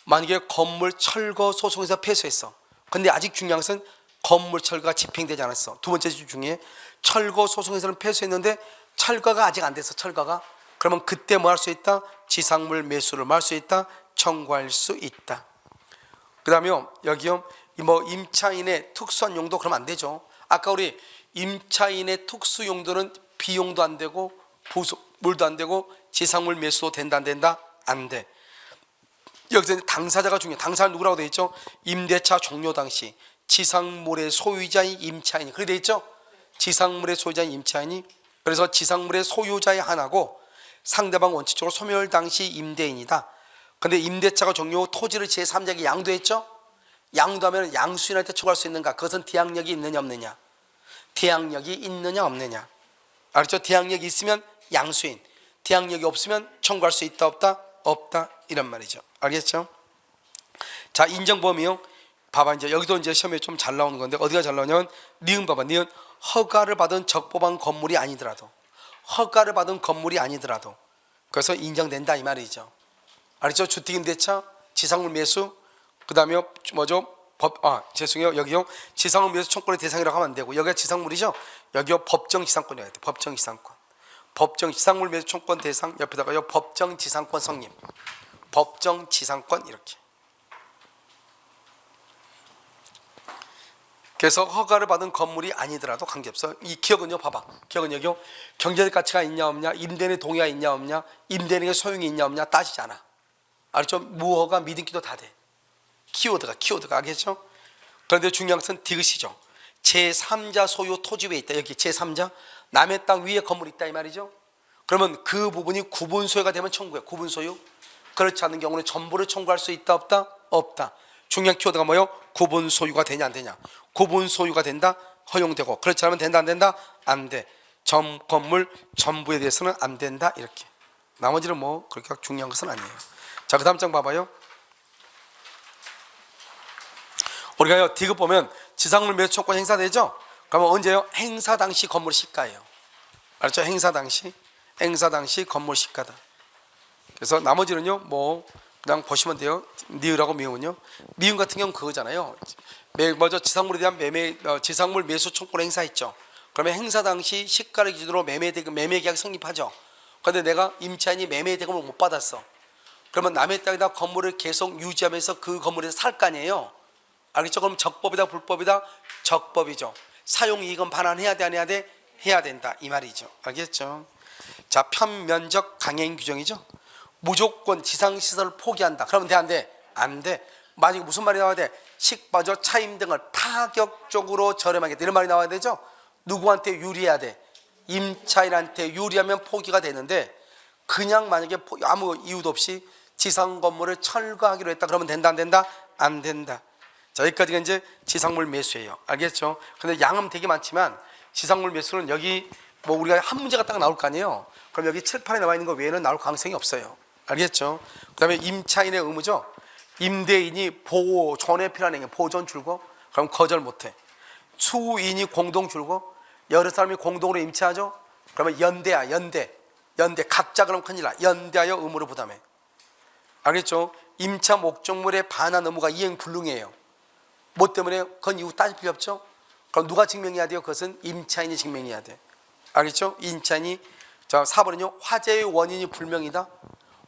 만약에 건물 철거 소송에서 패소했어. 근데 아직 중요한 것은 건물 철거가 집행되지 않았어. 두 번째 중에 철거 소송에서는 패소했는데 철거가 아직 안 됐어. 철거가. 그러면 그때 뭐 할 수 있다? 지상물 매수를 뭐 할 수 있다? 청구할 수 있다. 그 다음에 여기요, 뭐 임차인의 특수한 용도 그러면 안 되죠. 아까 우리 임차인의 특수 용도는 비용도 안 되고 부속물도 안 되고 지상물 매수도 된다 안 된다? 안 돼. 여기서 당사자가 중요해. 당사자는 누구라고 되어 있죠? 임대차 종료 당시 지상물의 소유자인 임차인이. 그렇게 되어 있죠? 지상물의 소유자인 임차인이. 그래서 지상물의 소유자의 하나고 상대방 원칙적으로 소멸 당시 임대인이다. 근데 임대차가 종료 후 토지를 제3자에게 양도했죠? 양도하면 양수인한테 청구할 수 있는가? 그것은 대항력이 있느냐 없느냐? 대항력이 있느냐 없느냐? 알죠? 대항력이 있으면 양수인, 대항력이 없으면 청구할 수 있다 없다? 없다 이런 말이죠. 알겠죠? 자, 인정범위요. 봐봐, 이제 여기도 이제 시험에 좀 잘 나오는 건데 어디가 잘 나오냐면 니은 봐봐. 니은 허가를 받은 적법한 건물이 아니더라도, 허가를 받은 건물이 아니더라도 그래서 인정된다 이 말이죠. 알죠? 주택임대차, 지상물 매수, 그 다음에 뭐죠? 죄송해요. 여기요, 지상물 매수 청구의 대상이라고 하면 안 되고, 여기가 지상물이죠. 여기요, 법정지상권이어야 돼. 법정지상권. 법정지상물 매수 청구권 대상 옆에다가요, 법정지상권 성립. 법정지상권 이렇게. 그래서 허가를 받은 건물이 아니더라도 관계없어. 이 기억은요, 봐봐. 기억은 여기요, 경제적 가치가 있냐 없냐, 임대인의 동의가 있냐 없냐, 임대인에게 소용이 있냐 없냐 따지지 않아. 알죠? 무허가 미등기도 다 돼. 키워드가 알겠죠? 그런데 중요한 것은 디귿이죠. 제3자 소유 토지 위에 있다. 여기 제3자 남의 땅 위에 건물이 있다 이 말이죠. 그러면 그 부분이 구분 소유가 되면 청구해. 구분 소유. 그렇지 않은 경우는 전부를 청구할 수 있다 없다? 없다. 중요한 키워드가 뭐예요? 구분 소유가 되냐 안 되냐. 구분 소유가 된다? 허용되고, 그렇지 않으면 된다 안 된다? 안 돼. 건물 전부에 대해서는 안 된다 이렇게. 나머지는 뭐 그렇게 중요한 것은 아니에요. 자, 그 다음 장 봐봐요. 우리가요, 디귿 보면 지상물 매수 청구권 행사되죠? 그러면 언제요? 행사 당시 건물 시가예요. 알죠? 행사 당시 건물 시가다. 그래서 나머지는요, 뭐 그냥 보시면 돼요. 니을하고 미음은요. 미음 같은 경우는 그거잖아요. 먼저 지상물에 대한 지상물 매수 청구권 행사했죠. 그러면 행사 당시 시가를 기준으로 매매 계약 성립하죠. 그런데 내가 임차인이 매매 대금을 못 받았어. 그러면 남의 땅에다 건물을 계속 유지하면서 그 건물에서 살 거 아니에요. 알겠죠? 그럼 적법이다 불법이다? 적법이죠. 사용이익은 반환해야 돼 안 해야 돼? 해야 된다 이 말이죠. 알겠죠? 자, 편면적 강행 규정이죠. 무조건 지상시설을 포기한다. 그러면 돼 안 돼? 안 돼. 만약에 무슨 말이 나와야 돼? 식바저 차임 등을 파격적으로 저렴하게 이런 말이 나와야 되죠. 누구한테 유리해야 돼? 임차인한테 유리하면 포기가 되는데, 그냥 만약에 아무 이유도 없이 지상 건물을 철거하기로 했다. 그러면 된다 안 된다? 안 된다. 자, 여기까지가 이제 지상물 매수예요. 알겠죠? 근데 양은 되게 많지만 지상물 매수는 여기 뭐 우리가 한 문제가 딱 나올 거 아니에요. 그럼 여기 7, 8에 나와 있는 거 외에는 나올 가능성이 없어요. 알겠죠? 그 다음에 임차인의 의무죠. 임대인이 보호, 존에 필요한 행위, 보존 줄고, 그럼 거절 못해. 수인이 공동 줄고, 여러 사람이 공동으로 임차하죠? 그러면 연대야, 연대. 각자 그럼 큰일 나. 연대하여 의무를 부담해. 알겠죠? 임차 목적물에 반한 의무가 이행 불능이에요. 뭐 때문에? 그건 이후 따질 필요 없죠? 그럼 누가 증명해야 돼요? 그것은 임차인이 증명해야 돼. 알겠죠? 임차인이. 자, 4번은요, 화재의 원인이 불명이다.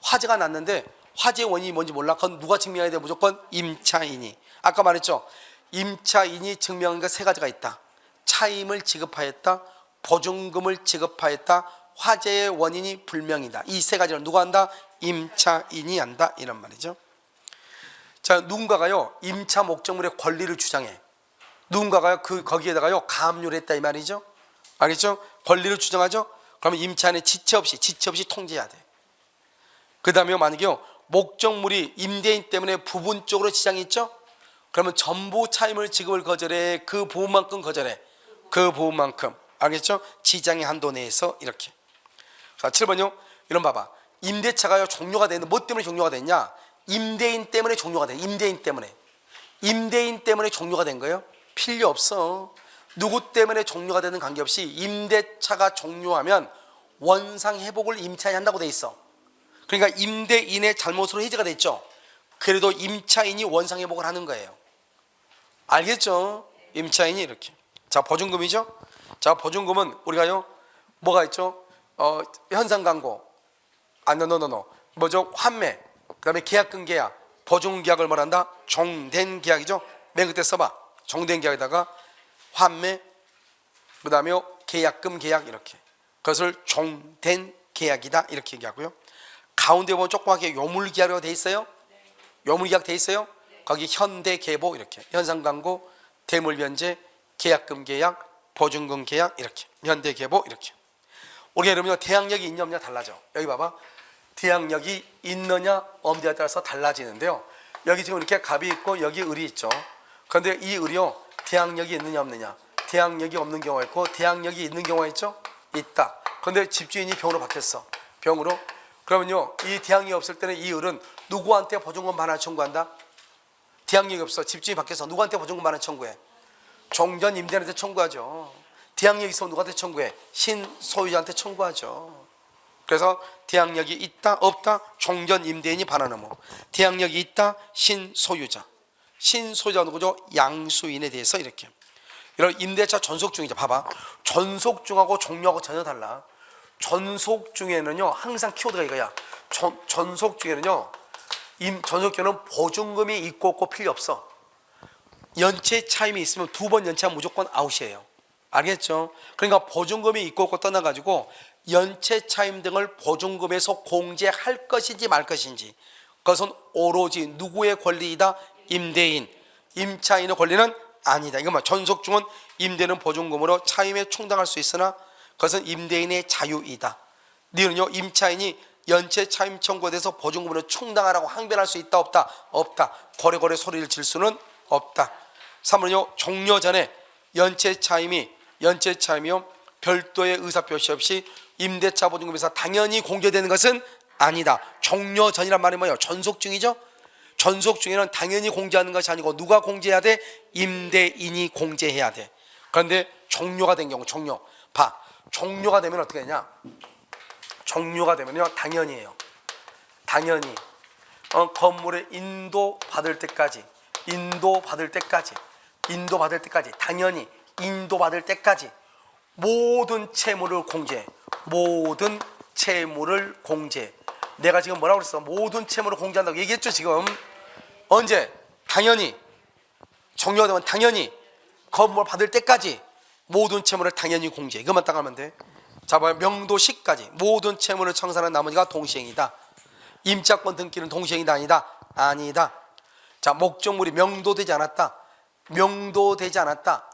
화재가 났는데 화재의 원인이 뭔지 몰라. 그건 누가 증명해야 돼? 무조건 임차인이. 아까 말했죠? 임차인이 증명한 게 세 가지가 있다. 차임을 지급하였다, 보증금을 지급하였다, 화재의 원인이 불명이다. 이 세 가지를 누가 한다? 임차인이 한다, 이런 말이죠. 자, 누군가가요 임차 목적물의 권리를 주장해. 누군가가요 거기에다가요 가압류를 했다, 이 말이죠. 알겠죠? 권리를 주장하죠. 그러면 임차인의 지체 없이 통제해야 돼. 그 다음에 만약에요 목적물이 임대인 때문에 부분적으로 지장이 있죠. 그러면 전부 차임을 지급을 거절해. 그 부분만큼 거절해. 그 부분만큼. 알겠죠? 지장의 한도 내에서 이렇게. 자, 7번요. 이런 봐봐. 임대차가요 종료가 되는데 뭐 때문에 종료가 됐냐? 임대인 때문에 종료가 돼. 임대인 때문에 종료가 된 거예요. 필요 없어. 누구 때문에 종료가 되는 관계없이 임대차가 종료하면 원상 회복을 임차인이 한다고 돼 있어. 그러니까 임대인의 잘못으로 해지가 됐죠. 그래도 임차인이 원상 회복을 하는 거예요. 알겠죠? 임차인이 이렇게. 자, 보증금이죠. 자, 보증금은 우리가요 뭐가 있죠? 현상 강고, 뭐죠? 환매, 그 다음에 계약금 계약, 보증 계약을 말한다. 종된 계약이죠. 맨 끝에 써봐. 종된 계약에다가 환매, 그 다음에 계약금 계약, 이렇게. 그것을 종된 계약이다, 이렇게 얘기하고요. 가운데 보면 조그맣게 요물계약이라고 돼 있어요. 요물계약 돼 있어요. 거기 현대계보, 이렇게. 현상광고, 대물변제, 계약금 계약, 보증금 계약, 이렇게. 현대계보, 이렇게. 우리가 여러분요 대항력이 있냐 없냐 달라져. 여기 봐봐. 대항력이 있느냐 없느냐에 따라서 달라지는데요. 여기 지금 이렇게 갑이 있고 여기 을이 있죠. 그런데 이 을이요 대항력이 있느냐 없느냐. 대항력이 없는 경우가 있고 대항력이 있는 경우가 있죠. 있다. 그런데 집주인이 병으로 바뀌었어. 병으로. 그러면요 이 대항력이 없을 때는 이 을은 누구한테 보증금 반환 청구한다? 대항력이 없어. 집주인이 바뀌어서 누구한테 보증금 반환 청구해? 종전 임대인한테 청구하죠. 대항력이 있으면 누구한테 청구해? 신소유자한테 청구하죠. 그래서 대항력이 있다 없다 종전 임대인이 반환 의무. 대항력이 있다 신소유자. 신소유자 누구죠? 양수인에 대해서 이렇게. 이런 임대차 전속중이죠. 봐봐. 전속중하고 종료하고 전혀 달라. 전속중에는요 항상 키워드가 이거야. 전속중에는요 전속중에는 보증금이 있고 없고 필요 없어. 연체 차임이 있으면 두 번 연체하면 무조건 아웃이에요. 알겠죠? 그러니까 보증금이 있고 없고 떠나가지고 연체 차임 등을 보증금에서 공제할 것인지 말 것인지, 그것은 오로지 누구의 권리이다? 임대인. 임차인의 권리는 아니다. 이거 뭐 전속중은 임대는 보증금으로 차임에 충당할 수 있으나 그것은 임대인의 자유이다. 너는요 임차인이 연체 차임 청구에 대해서 보증금으로 충당하라고 항변할 수 있다 없다? 없다. 고래고래 소리를 질 수는 없다. 3번은요 종료 전에 연체 차임이요 별도의 의사표시 없이 임대차 보증금에서 당연히 공제되는 것은 아니다. 종료 전이란 말이 뭐예요? 전속 중이죠. 전속 중에는 당연히 공제하는 것이 아니고 누가 공제해야 돼? 임대인이 공제해야 돼. 그런데 종료가 된 경우, 종료가 되면 어떻게 되냐? 종료가 되면요 당연히예요. 당연히 건물에 인도받을 때까지 당연히 인도받을 때까지 모든 채무를 공제. 내가 지금 뭐라고 그랬어? 모든 채무를 공제한다고 얘기했죠 지금. 언제? 당연히. 종료가 되면 당연히 건물 받을 때까지 모든 채무를 당연히 공제. 이것만 딱 하면 돼. 자, 명도시까지 모든 채무를 청산한 나머지가 동시행이다. 임차권 등기는 동시행이다 아니다? 아니다. 자, 목적물이 명도되지 않았다.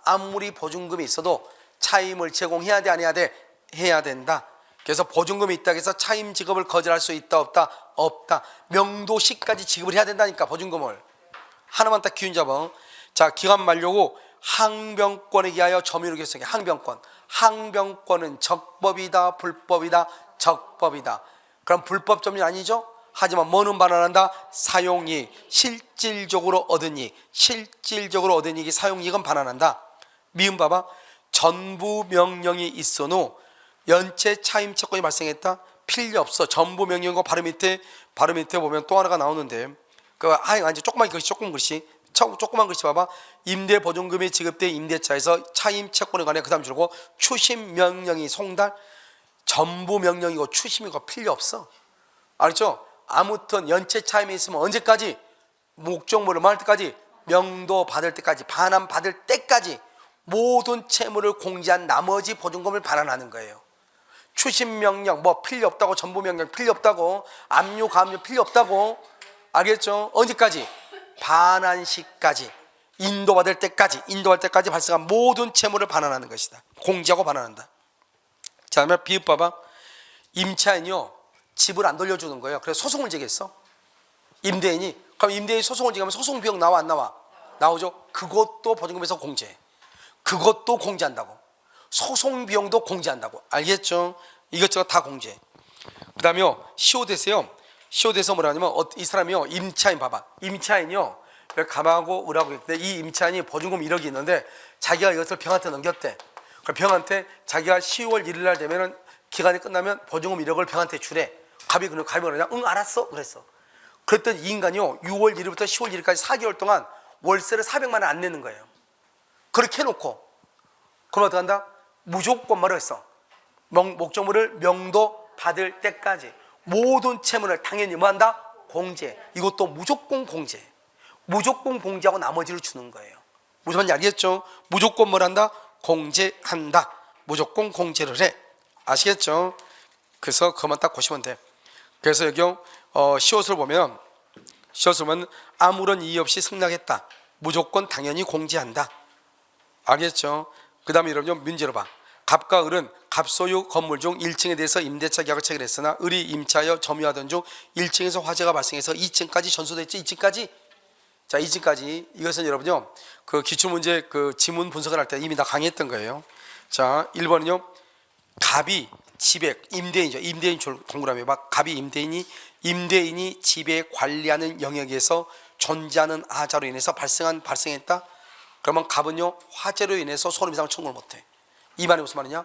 아무리 보증금이 있어도 차임을 제공해야 돼 아니야 돼? 해야 된다. 그래서 보증금이 있다고 해서 차임 지급을 거절할 수 있다 없다? 없다. 명도시까지 지급을 해야 된다니까 보증금을. 하나만 딱 기준 잡아. 자, 기간 만료고 항변권에 의하여 점유를 결정해. 항변권은 적법이다 불법이다? 적법이다. 그럼 불법 점유 아니죠? 하지만 뭐는 반환한다? 사용이익. 실질적으로 얻은 이익. 실질적으로 얻은 이익이 사용이익은 반환한다. 미음 봐봐. 전부 명령이 있어도 연체 차임 채권이 발생했다? 필요 없어. 전부 명령과 바로 밑에 보면 또 하나가 나오는데, 이제 조그만 글씨 봐봐. 임대 보증금이 지급된 임대차에서 차임 채권에 관해 그 다음 줄고 추심 명령이 송달. 전부 명령이고 추심이고 필요 없어. 알았죠? 아무튼 연체 차임이 있으면 언제까지? 목적물을 뭐 할 때까지? 명도 받을 때까지, 반환 받을 때까지 모든 채무를 공제한 나머지 보증금을 반환하는 거예요. 추심 명령 뭐 필요 없다고, 전부 명령 필요 없다고, 압류 감류 필요 없다고. 알겠죠? 언제까지? 반환 시까지, 인도받을 때까지 발생한 모든 채무를 반환하는 것이다. 공제하고 반환한다. 자, 그러면 비읍 봐봐. 임차인이요, 집을 안 돌려주는 거예요. 그래서 소송을 제기했어. 임대인이. 그럼 임대인이 소송을 제기하면 소송 비용 나와 안 나와? 나오죠. 그것도 보증금에서 공제해. 그것도 공제한다고. 소송 비용도 공제한다고. 알겠죠? 이것저것 다 공제해. 그 다음에요, 시효대세요. 시효대서 뭐라냐면 이 사람이요, 임차인 봐봐. 임차인이요, 감하고 을하고 있는데 이 임차인이 보증금 1억이 있는데 자기가 이것을 병한테 넘겼대. 그럼 병한테 자기가 10월 1일 날 되면은 기간이 끝나면 보증금 1억을 병한테 주래. 갑이 그러냐? 응, 알았어. 그랬어. 그랬더니 이 인간이요, 6월 1일부터 10월 1일까지 4개월 동안 월세를 400만 원 안 내는 거예요. 그렇게 해놓고 그럼 어떡한다? 무조건 뭐라 했어? 목적물을 명도 받을 때까지 모든 채무를 당연히 뭐 한다? 공제. 이것도 무조건 공제. 무조건 공제하고 나머지를 주는 거예요. 무슨 말인지 알겠죠? 무조건 뭘 한다? 공제한다. 무조건 공제를 해. 아시겠죠? 그래서 그것만 딱 보시면 돼. 그래서 여기 시옷을 보면 아무런 이의 없이 승낙했다. 무조건 당연히 공제한다. 알겠죠? 그 다음에 여러분 문제로 봐. 갑과 을은 갑소유 건물 중 1층에 대해서 임대차 계약을 체결했으나 을이 임차하여 점유하던 중 1층에서 화재가 발생해서 2층까지 전소됐지. 2층까지. 자, 2층까지. 이것은 여러분요, 그 기출문제 그 지문 분석을 할 때 이미 다 강의했던 거예요. 자, 1번은요, 갑이 집에, 임대인이죠. 임대인 동그라미 해봐. 갑이 임대인이 집에 관리하는 영역에서 존재하는 하자로 인해서 발생했다. 그러면 갑은요, 화재로 인해서 손해배상 청구를 못해. 이 말이 무슨 말이냐?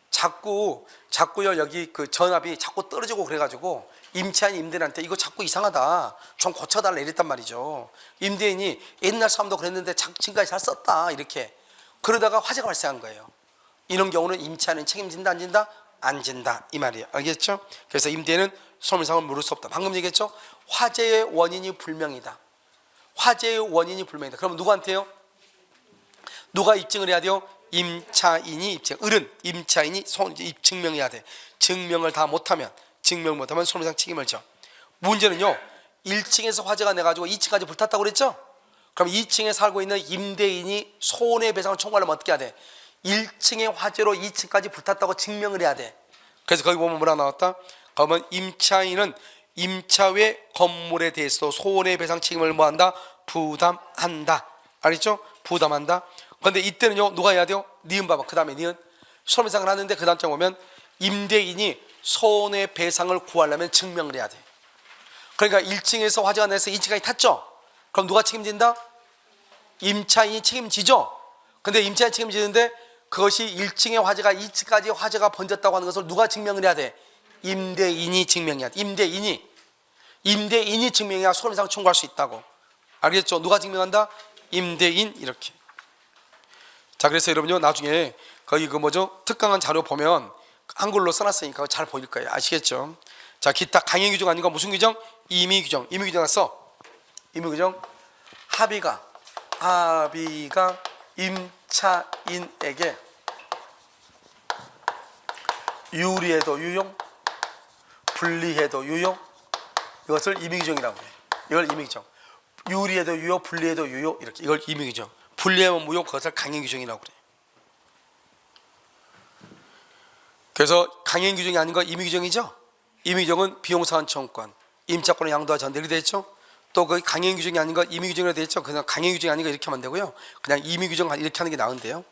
자꾸요, 여기 그 전압이 자꾸 떨어지고 그래가지고 임차인 임대인한테 이거 자꾸 이상하다, 좀 고쳐달라 이랬단 말이죠. 임대인이 옛날 사람도 그랬는데 지금까지 잘 썼다 이렇게 그러다가 화재가 발생한 거예요. 이런 경우는 임차인은 책임진다 안 진다? 안 진다 이 말이에요. 알겠죠? 그래서 임대인은 손해배상을 물을 수 없다. 방금 얘기했죠? 화재의 원인이 불명이다. 화재의 원인이 불명이다. 그럼 누구한테요? 누가 입증을 해야 돼요? 임차인이 입증. 을은 임차인이 증명해야 돼. 증명을 못하면 손해배상 책임을 져. 문제는요, 1층에서 화재가 나가지고 2층까지 불탔다고 그랬죠? 그럼 2층에 살고 있는 임대인이 손해배상을 청구하려면 어떻게 해야 돼? 1층의 화재로 2층까지 불탔다고 증명을 해야 돼. 그래서 거기 보면 뭐라 나왔다? 그러면 임차인은 임차 외 건물에 대해서 손해배상 책임을 뭐한다? 부담한다. 알겠죠? 부담한다. 그런데 이때는요, 누가 해야 돼요? 니은 봐봐. 그 다음에 니은 손해배상을 하는데 그 다음 장 보면 임대인이 손해배상을 구하려면 증명을 해야 돼. 그러니까 1층에서 화재가 나서 2층까지 탔죠? 그럼 누가 책임진다? 임차인이 책임지죠? 근데 임차인이 책임지는데 그것이 1층의 화재가 2층까지 화재가 번졌다고 하는 것을 누가 증명을 해야 돼? 임대인이 증명해야 돼. 임대인이 증명해야 손해배상 청구할 수 있다고. 알겠죠? 누가 증명한다? 임대인. 이렇게. 자, 그래서 여러분요, 나중에 거기 특강한 자료 보면 한글로 써놨으니까 잘 보일 거예요. 아시겠죠? 자, 기타 강행 규정 아닌가? 무슨 규정? 임의 규정. 임의 규정 났어. 임의 규정. 합의가 임차인에게 유리해도 유용, 불리해도 유용. 이것을 임의 규정이라고 해요. 이걸 임의 규정. 유리해도 유효, 불리해도 유효. 이렇게. 이걸 임의 규정. 불리하면 무효, 그것을 강행 규정이라고 그래요. 그래서 강행 규정이 아닌 건 임의 규정이죠. 임의 규정은 비용상환 청구권, 임차권의 양도와 전대 이렇게 되어 있죠. 또 그 강행 규정이 아닌 건 임의 규정이라고 되어 있죠. 그냥 강행 규정이 아닌 거 이렇게 하면 되고요. 그냥 임의 규정 이렇게 하는 게 나은데요.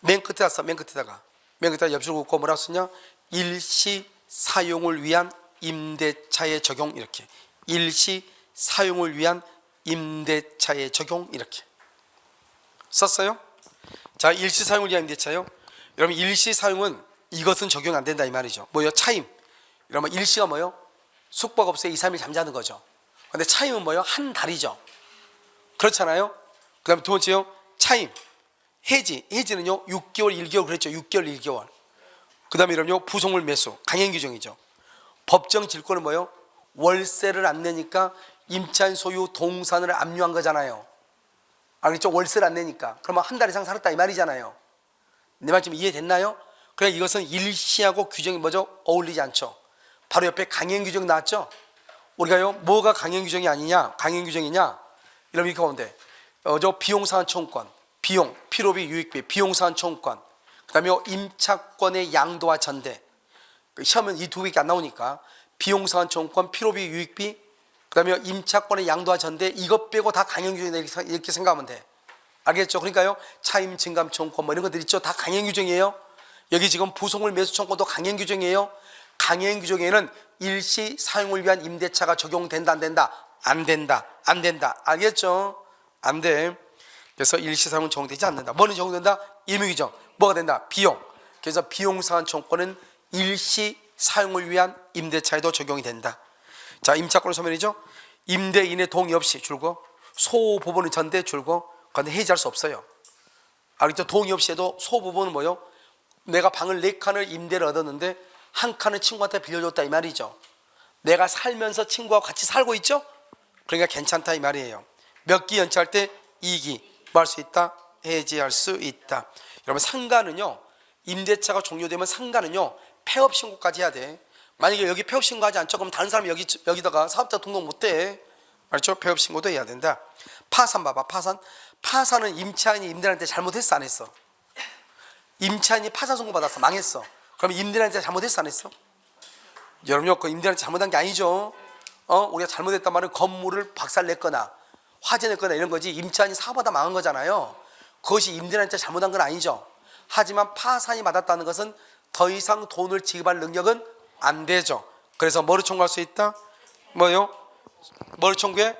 맨 끝에 써. 맨 끝에다가 옆줄 긋고 뭐라고 쓰냐? 일시 사용을 위한 임대차의 적용. 이렇게 일시 사용을 위한 임대차의 적용 이렇게 썼어요. 자, 일시 사용을 위한 임대차요. 여러분 일시 사용은 이것은 적용 안 된다 이 말이죠. 뭐요? 차임. 이러면 일시가 뭐요? 숙박업소에 2, 3일 잠자는 거죠. 근데 차임은 뭐요? 한 달이죠. 그렇잖아요. 그 다음에 두 번째요. 차임. 해지. 해지는요 6개월 1개월 그랬죠. 6개월 1개월. 그 다음에 이러면요 부속물 매수. 강행 규정이죠. 법정 질권은 뭐요? 월세를 안 내니까 임차인 소유 동산을 압류한 거잖아요. 알겠죠? 월세를 안 내니까. 그러면 한 달 이상 살았다 이 말이잖아요. 내 말 좀 이해됐나요? 그냥 이것은 일시하고 규정이 뭐죠? 어울리지 않죠. 바로 옆에 강행 규정 나왔죠? 우리가요 뭐가 강행 규정이 아니냐? 강행 규정이냐? 이러면 이렇게 보면 돼. 저 비용상환 청구권, 비용, 필요비, 유익비, 비용상환 청구권. 그 다음에 임차권의 양도와 전대. 시험은 이 두 개밖에 안 나오니까 비용상환 청구권, 필요비, 유익비, 그 다음에 임차권의 양도와 전대 이것 빼고 다 강행규정이다 이렇게 생각하면 돼. 알겠죠? 그러니까요 차임, 증감 청구권 뭐 이런 것들 있죠? 다 강행규정이에요. 여기 지금 부속물 매수 청구권도 강행규정이에요. 강행규정에는 일시 사용을 위한 임대차가 적용된다 안 된다? 안 된다. 안 된다. 알겠죠? 안 돼. 그래서 일시 사용은 적용되지 않는다. 뭐는 적용된다? 임의규정. 뭐가 된다? 비용. 그래서 비용상환 청구권은 일시 사용을 위한 임대차에도 적용이 된다. 자, 임차권의 소멸이죠. 임대인의 동의 없이 줄고 소부분은 전대 줄고 그런데 해지할 수 없어요. 알겠죠? 동의 없이 해도 소부분은 뭐요? 내가 방을 4칸을 임대를 얻었는데 한 칸을 친구한테 빌려줬다 이 말이죠. 내가 살면서 친구하고 같이 살고 있죠. 그러니까 괜찮다 이 말이에요. 몇 기 연차할 때 2기 뭐 할 수 있다? 해지할 수 있다. 여러분 상가는요 임대차가 종료되면 상가는요 폐업 신고까지 해야 돼. 만약에 여기 폐업 신고하지 않죠? 그럼 다른 사람이 여기다가 사업자 등록 못해. 알죠? 폐업 신고도 해야 된다. 파산 봐봐. 파산은 임차인이 임대인한테 잘못했어 안 했어? 임차인이 파산 선고 받았어 망했어. 그러면 임대인한테 잘못했어 안 했어? 여러분요 그 임대인한테 잘못한 게 아니죠. 우리가 잘못했단 말은 건물을 박살냈거나 화재냈거나 이런 거지 임차인이 사업하다 망한 거잖아요. 그것이 임대인한테 잘못한 건 아니죠. 하지만 파산이 받았다는 것은 더 이상 돈을 지급할 능력은 안 되죠. 그래서 뭐를 청구할 수 있다? 뭐요? 뭐를 청구해?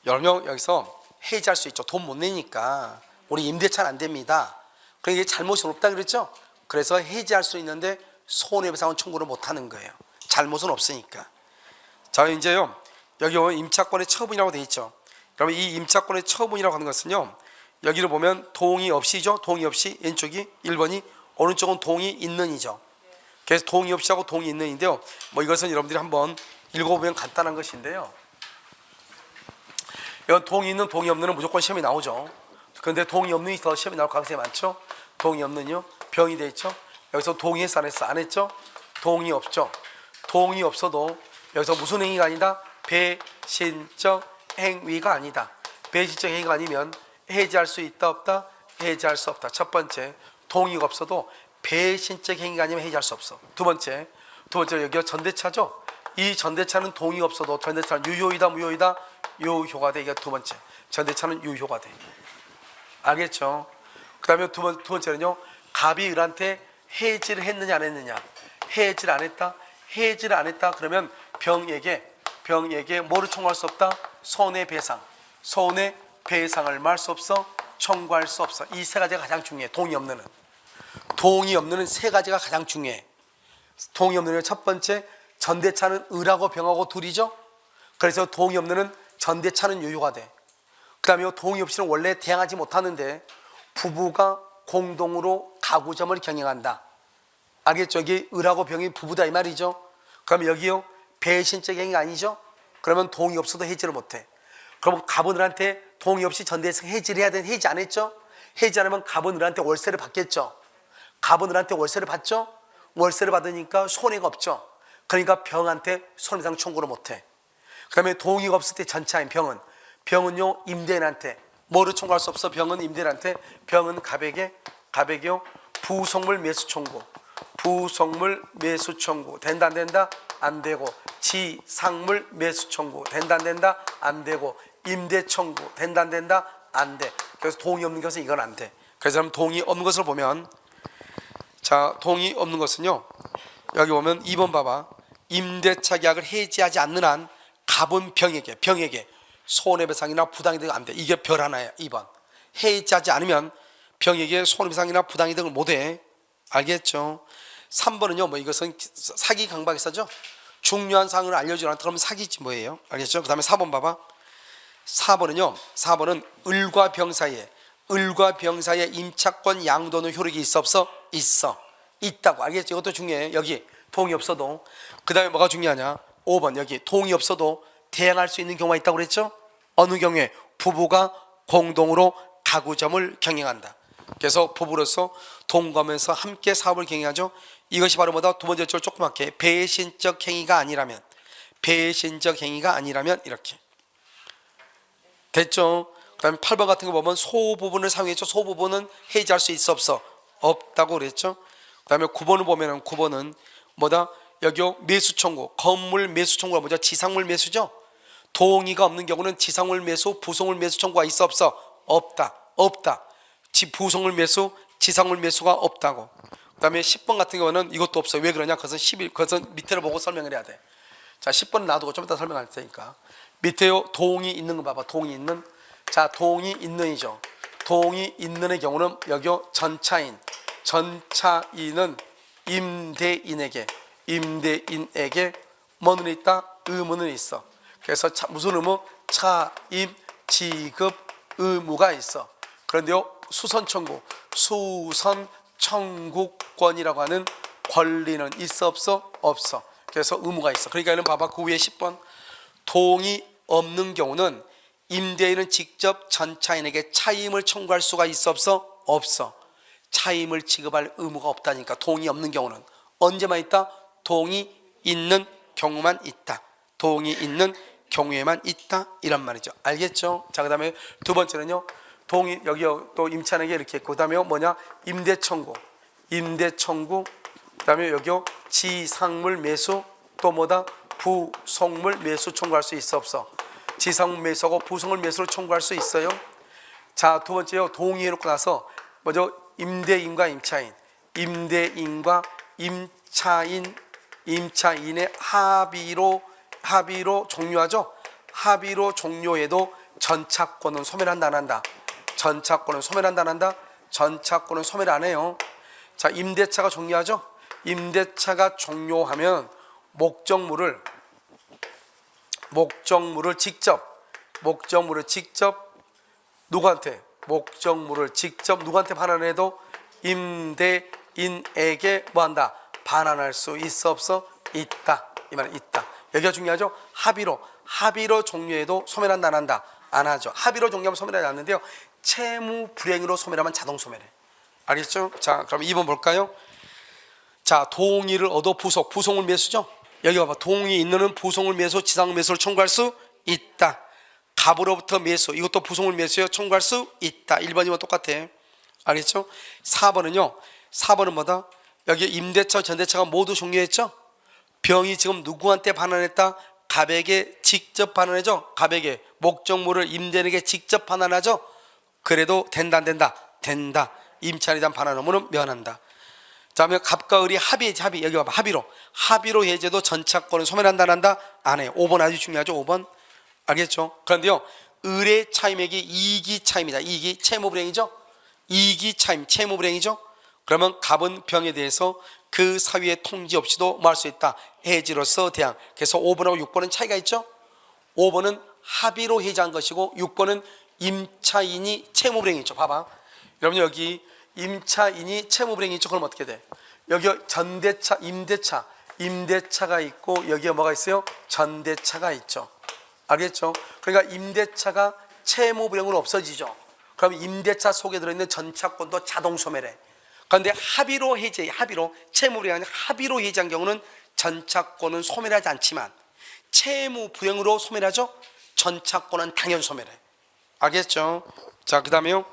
여러분 여기서 해지할 수 있죠. 돈 못 내니까 우리 임대차는 안 됩니다. 그러니까 잘못이 없다 그랬죠. 그래서 해지할 수 있는데 손해배상은 청구를 못 하는 거예요. 잘못은 없으니까. 자 이제요 여기 보면 임차권의 처분이라고 되어 있죠. 그러면 이 임차권의 처분이라고 하는 것은요 여기를 보면 동의 없이죠. 동의 없이 왼쪽이 1번이 오른쪽은 동의 있는이죠. 그래서 동의 없이 하고 동의 있는인데요. 뭐 이것은 여러분들이 한번 읽어보면 간단한 것인데요. 이건 동의 있는 동의 없는은 무조건 시험이 나오죠. 그런데 동의 없는이 더 시험이 나올 가능성이 많죠. 동의 없는요 병이 돼 있죠. 여기서 동의했어 안 했어? 안 했죠. 동의 없죠. 동의 없어도 여기서 무슨 행위가 아니다? 배신적 행위가 아니다. 배신적 행위가 아니면 해지할 수 있다 없다? 해지할 수 없다. 첫 번째 동의가 없어도 배신적 행위가 아니면 해지할 수 없어. 두 번째 여기가 전대차죠. 이 전대차는 동의가 없어도 전대차는 유효이다 무효이다? 유효가 돼. 이게 두 번째 전대차는 유효가 돼. 알겠죠? 그 다음에 두 번째는요 갑이 을한테 해지를 했느냐 안 했느냐. 해지를 안 했다. 해지를 안 했다 그러면 병에게 뭐를 청구할 수 없다? 손해배상. 손해배상을 말 수 없어. 청구할 수 없어. 이 세 가지가 가장 중요해. 동의 없는은 세 가지가 가장 중요해. 동의 없는은 첫 번째 전대차는 을하고 병하고 둘이죠. 그래서 동의 없는은 전대차는 유효가 돼. 그 다음에 동의 없이는 원래 대항하지 못하는데 부부가 공동으로 가구점을 경영한다. 알겠죠? 이게 을하고 병이 부부다 이 말이죠. 그럼 여기요 배신적 행위가 아니죠. 그러면 동의 없어도 해지를 못해. 그러면 갑은 을한테 동의 없이 전대에서 해지를 해야 되는 해지 안 했죠. 해지 안 하면 갑은 을한테 월세를 받겠죠. 갑은 을한테 월세를 받죠. 월세를 받으니까 손해가 없죠. 그러니까 병한테 손해배상 청구를 못해. 그 다음에 동의가 없을 때 전차인 병은요 임대인한테 뭐를 청구할 수 없어. 병은 임대인한테. 병은 갑에게요 부속물 매수 청구. 부속물 매수 청구 된다 안 된다? 안 되고. 지상물 매수 청구 된다 안 된다? 안 되고. 임대 청구 된다 안 된다? 안 돼. 그래서 동의 없는 것은 이건 안 돼. 그래서 동의 없는 것을 보면 자 동의 없는 것은요 여기 보면 2번 봐봐. 임대차 계약을 해지하지 않는 한 갑은 병에게 손해배상이나 부당이득 안 돼. 이게 별 하나야. 2번. 해지하지 않으면 병에게 손해배상이나 부당이득을 못해. 알겠죠? 3번은요, 뭐 이것은 사기 강박에서죠. 중요한 사항을 알려주지 않았다 그러면 사기지 뭐예요? 알겠죠? 그 다음에 4번 봐봐. 4번은 을과 병 사이에 임차권 양도는 효력이 있어 없어? 있어. 있다고. 알겠죠? 이것도 중요해. 여기 동의 없어도. 그 다음에 뭐가 중요하냐? 5번 여기 동의 없어도 대항할 수 있는 경우가 있다고 그랬죠? 어느 경우에? 부부가 공동으로 가구점을 경영한다. 그래서 부부로서 동거하면서 함께 사업을 경영하죠. 이것이 바로 뭐다? 두 번째 줄 조그맣게 배신적 행위가 아니라면 이렇게 됐죠? 그 다음에 8번 같은 거 보면 소부분을 사용했죠. 소부분은 해지할 수 있어 없어? 없다고 그랬죠. 그 다음에 9번을 보면은 9번은 뭐다? 여기요 매수 청구, 건물 매수 청구가 뭐죠? 지상물 매수죠. 동의가 없는 경우는 지상물 매수, 부속물 매수 청구가 있어 없어? 없다. 부속물 매수, 지상물 매수가 없다고. 그 다음에 10번 같은 경우는 이것도 없어요. 왜 그러냐? 그것은 밑에를 보고 설명을 해야 돼. 자, 10번은 놔두고 좀 이따 설명할 테니까. 밑에요 동의 있는 거 봐봐. 동의 있는. 자, 동의 있는이죠. 동의 있는의 경우는 여기요 전차인은 임대인에게 뭐는 있다? 의무는 있어. 그래서 무슨 의무? 차임 지급 의무가 있어. 그런데요 수선 청구권이라고 하는 권리는 있어 없어? 없어. 그래서 의무가 있어. 그러니까 이는 봐봐. 그 위에 10번 동의 없는 경우는 임대인은 직접 전차인에게 차임을 청구할 수가 있어 없어? 없어. 차임을 지급할 의무가 없다니까. 동의 없는 경우는 언제만 있다? 동의 있는 경우만 있다. 동의 있는 경우에만 있다 이란 말이죠. 알겠죠? 자, 그 다음에 두 번째는요 동의 여기 또 임차인에게 이렇게 있고, 그 다음에 뭐냐? 임대 청구, 그 다음에 여기요 지상물 매수, 또 뭐다? 부속물 매수 청구할 수 있어 없어? 지상물 매수하고 부속물 매수를 청구할 수 있어요. 자, 두 번째요 동의해놓고 나서 뭐죠? 임대인과 임차인의 합의로 종료하죠. 합의로 종료해도 전차권은 소멸한다 안 한다? 전차권은 소멸한다 안 한다? 전차권은 소멸 안 해요. 자, 임대차가 종료하죠. 임대차가 종료하면 목적물을 직접 누구한테? 목적물을 직접 누구한테 반환해도 임대인에게 뭐한다? 반환할 수 있어 없어? 있다. 이 말은 있다. 여기가 중요하죠. 합의로 종료해도 소멸한다 안 한다? 안 하죠. 합의로 종료하면 소멸하지 않는데요 채무 불이행으로 소멸하면 자동 소멸해. 알겠죠? 자, 그럼 2번 볼까요? 자, 동의를 얻어 부속물 매수죠. 여기 봐봐. 동의 있는 부속물 매수, 지상 매수를 청구할 수 있다. 갑으로부터 매수, 이것도 부속물 매수요 청구할 수 있다. 1번, 2번 똑같아. 알겠죠? 4번은 뭐다? 여기 임대차, 전대차가 모두 종료했죠? 병이 지금 누구한테 반환했다? 갑에게 직접 반환하죠? 갑에게 목적물을 임대인에게 직접 반환하죠? 그래도 된다 안 된다? 된다. 임차인에 대한 반환 의무는 면한다. 자, 그러면 갑과 을이 합의해지. 여기 봐봐. 합의로 해제도 전차권은 소멸한다 안 한다? 안 해요. 5번 아주 중요하죠. 5번. 알겠죠? 그런데요 을의 차임액이 이익이 차임이다. 이익이 채무불이행이죠. 이익이 차임, 채무불이행이죠. 그러면 갑은 병에 대해서 그 사유의 통지 없이도 뭐 할 수 있다? 해지로서 대항. 그래서 5번하고 6번은 차이가 있죠. 5번은 합의로 해지한 것이고 6번은 임차인이 채무불이행이죠. 봐봐. 여러분 여기 임차인이 채무불이행이죠. 그럼 어떻게 돼? 여기 전대차, 임대차가 있고 여기에 뭐가 있어요? 전대차가 있죠. 알겠죠? 그러니까 임대차가 채무불이행으로 없어지죠. 그럼 임대차 속에 들어있는 전차권도 자동 소멸해. 그런데 합의로 채무불이행이 아니라 합의로 해지한 경우는 전차권은 소멸하지 않지만 채무불이행으로 소멸하죠. 전차권은 당연 소멸해. 알겠죠? 자, 그 다음에요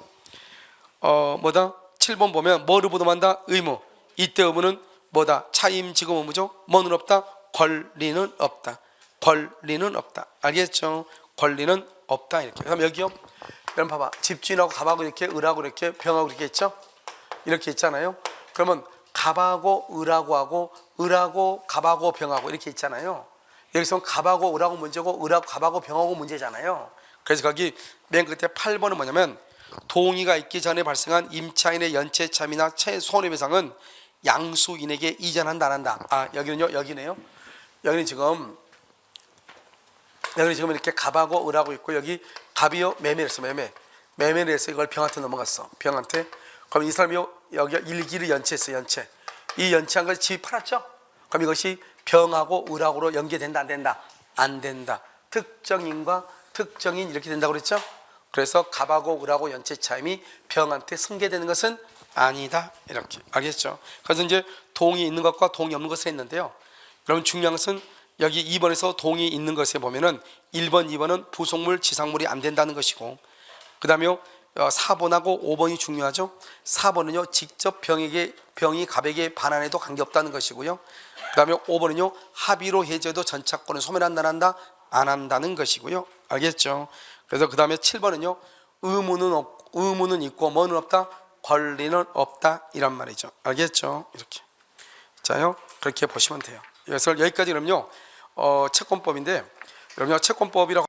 7번 보면 뭐를 부담한다? 의무. 이때 의무는 뭐다? 차임 지급 의무죠. 뭐는 없다? 권리는 없다. 알겠죠? 권리는 없다. 이렇게. 그럼 여기요 여러분 봐봐. 집주인하고 갑하고 이렇게 을하고 이렇게 병하고 이렇게 있죠. 이렇게 있잖아요. 그러면 갑하고 을하고 하고 을하고 갑하고 병하고 이렇게 있잖아요. 여기서 갑하고 을하고 문제고 을하고 갑하고 병하고 문제잖아요. 그래서 거기 맨 끝에 8번은 뭐냐면 동의가 있기 전에 발생한 임차인의 연체참이나 손해배상은 양수인에게 이전한다 안 한다. 아 여기는요 여기네요. 여기는 지금 이렇게 갑하고 을하고 있고 여기 갑이요 매매를 했어. 매매를 해서 이걸 병한테 넘어갔어. 병한테. 그럼 이 사람이요 여기 일기를 연체했어. 연체. 이 연체한 걸 집이 팔았죠. 그럼 이것이 병하고 을하고로 연계된다 안 된다? 안 된다. 특정인과 특정인 이렇게 된다고 그랬죠. 그래서 갑하고 을하고 연체차임이 병한테 승계되는 것은 아니다. 이렇게 알겠죠. 그래서 이제 동이 있는 것과 동이 없는 것을 했는데요. 여러분 중요한 것은 여기 2번에서 동이 있는 것에 보면은 1번, 2번은 부속물, 지상물이 안 된다는 것이고, 그 다음에 4번하고 5번이 중요하죠. 4번은요 직접 병이 갑에게 반환해도 관계없다는 것이고요. 그 다음에 5번은요 합의로 해제도 전차권은 소멸한다 안 한다는 것이고요. 알겠죠. 그래서 그 다음에 7번은요 의무는 있고 뭐는 없다? 권리는 없다 이란 말이죠. 알겠죠. 이렇게 자요 그렇게 보시면 돼요. 그래서 여기까지 그럼요 채권법인데, 그럼요 채권법이라고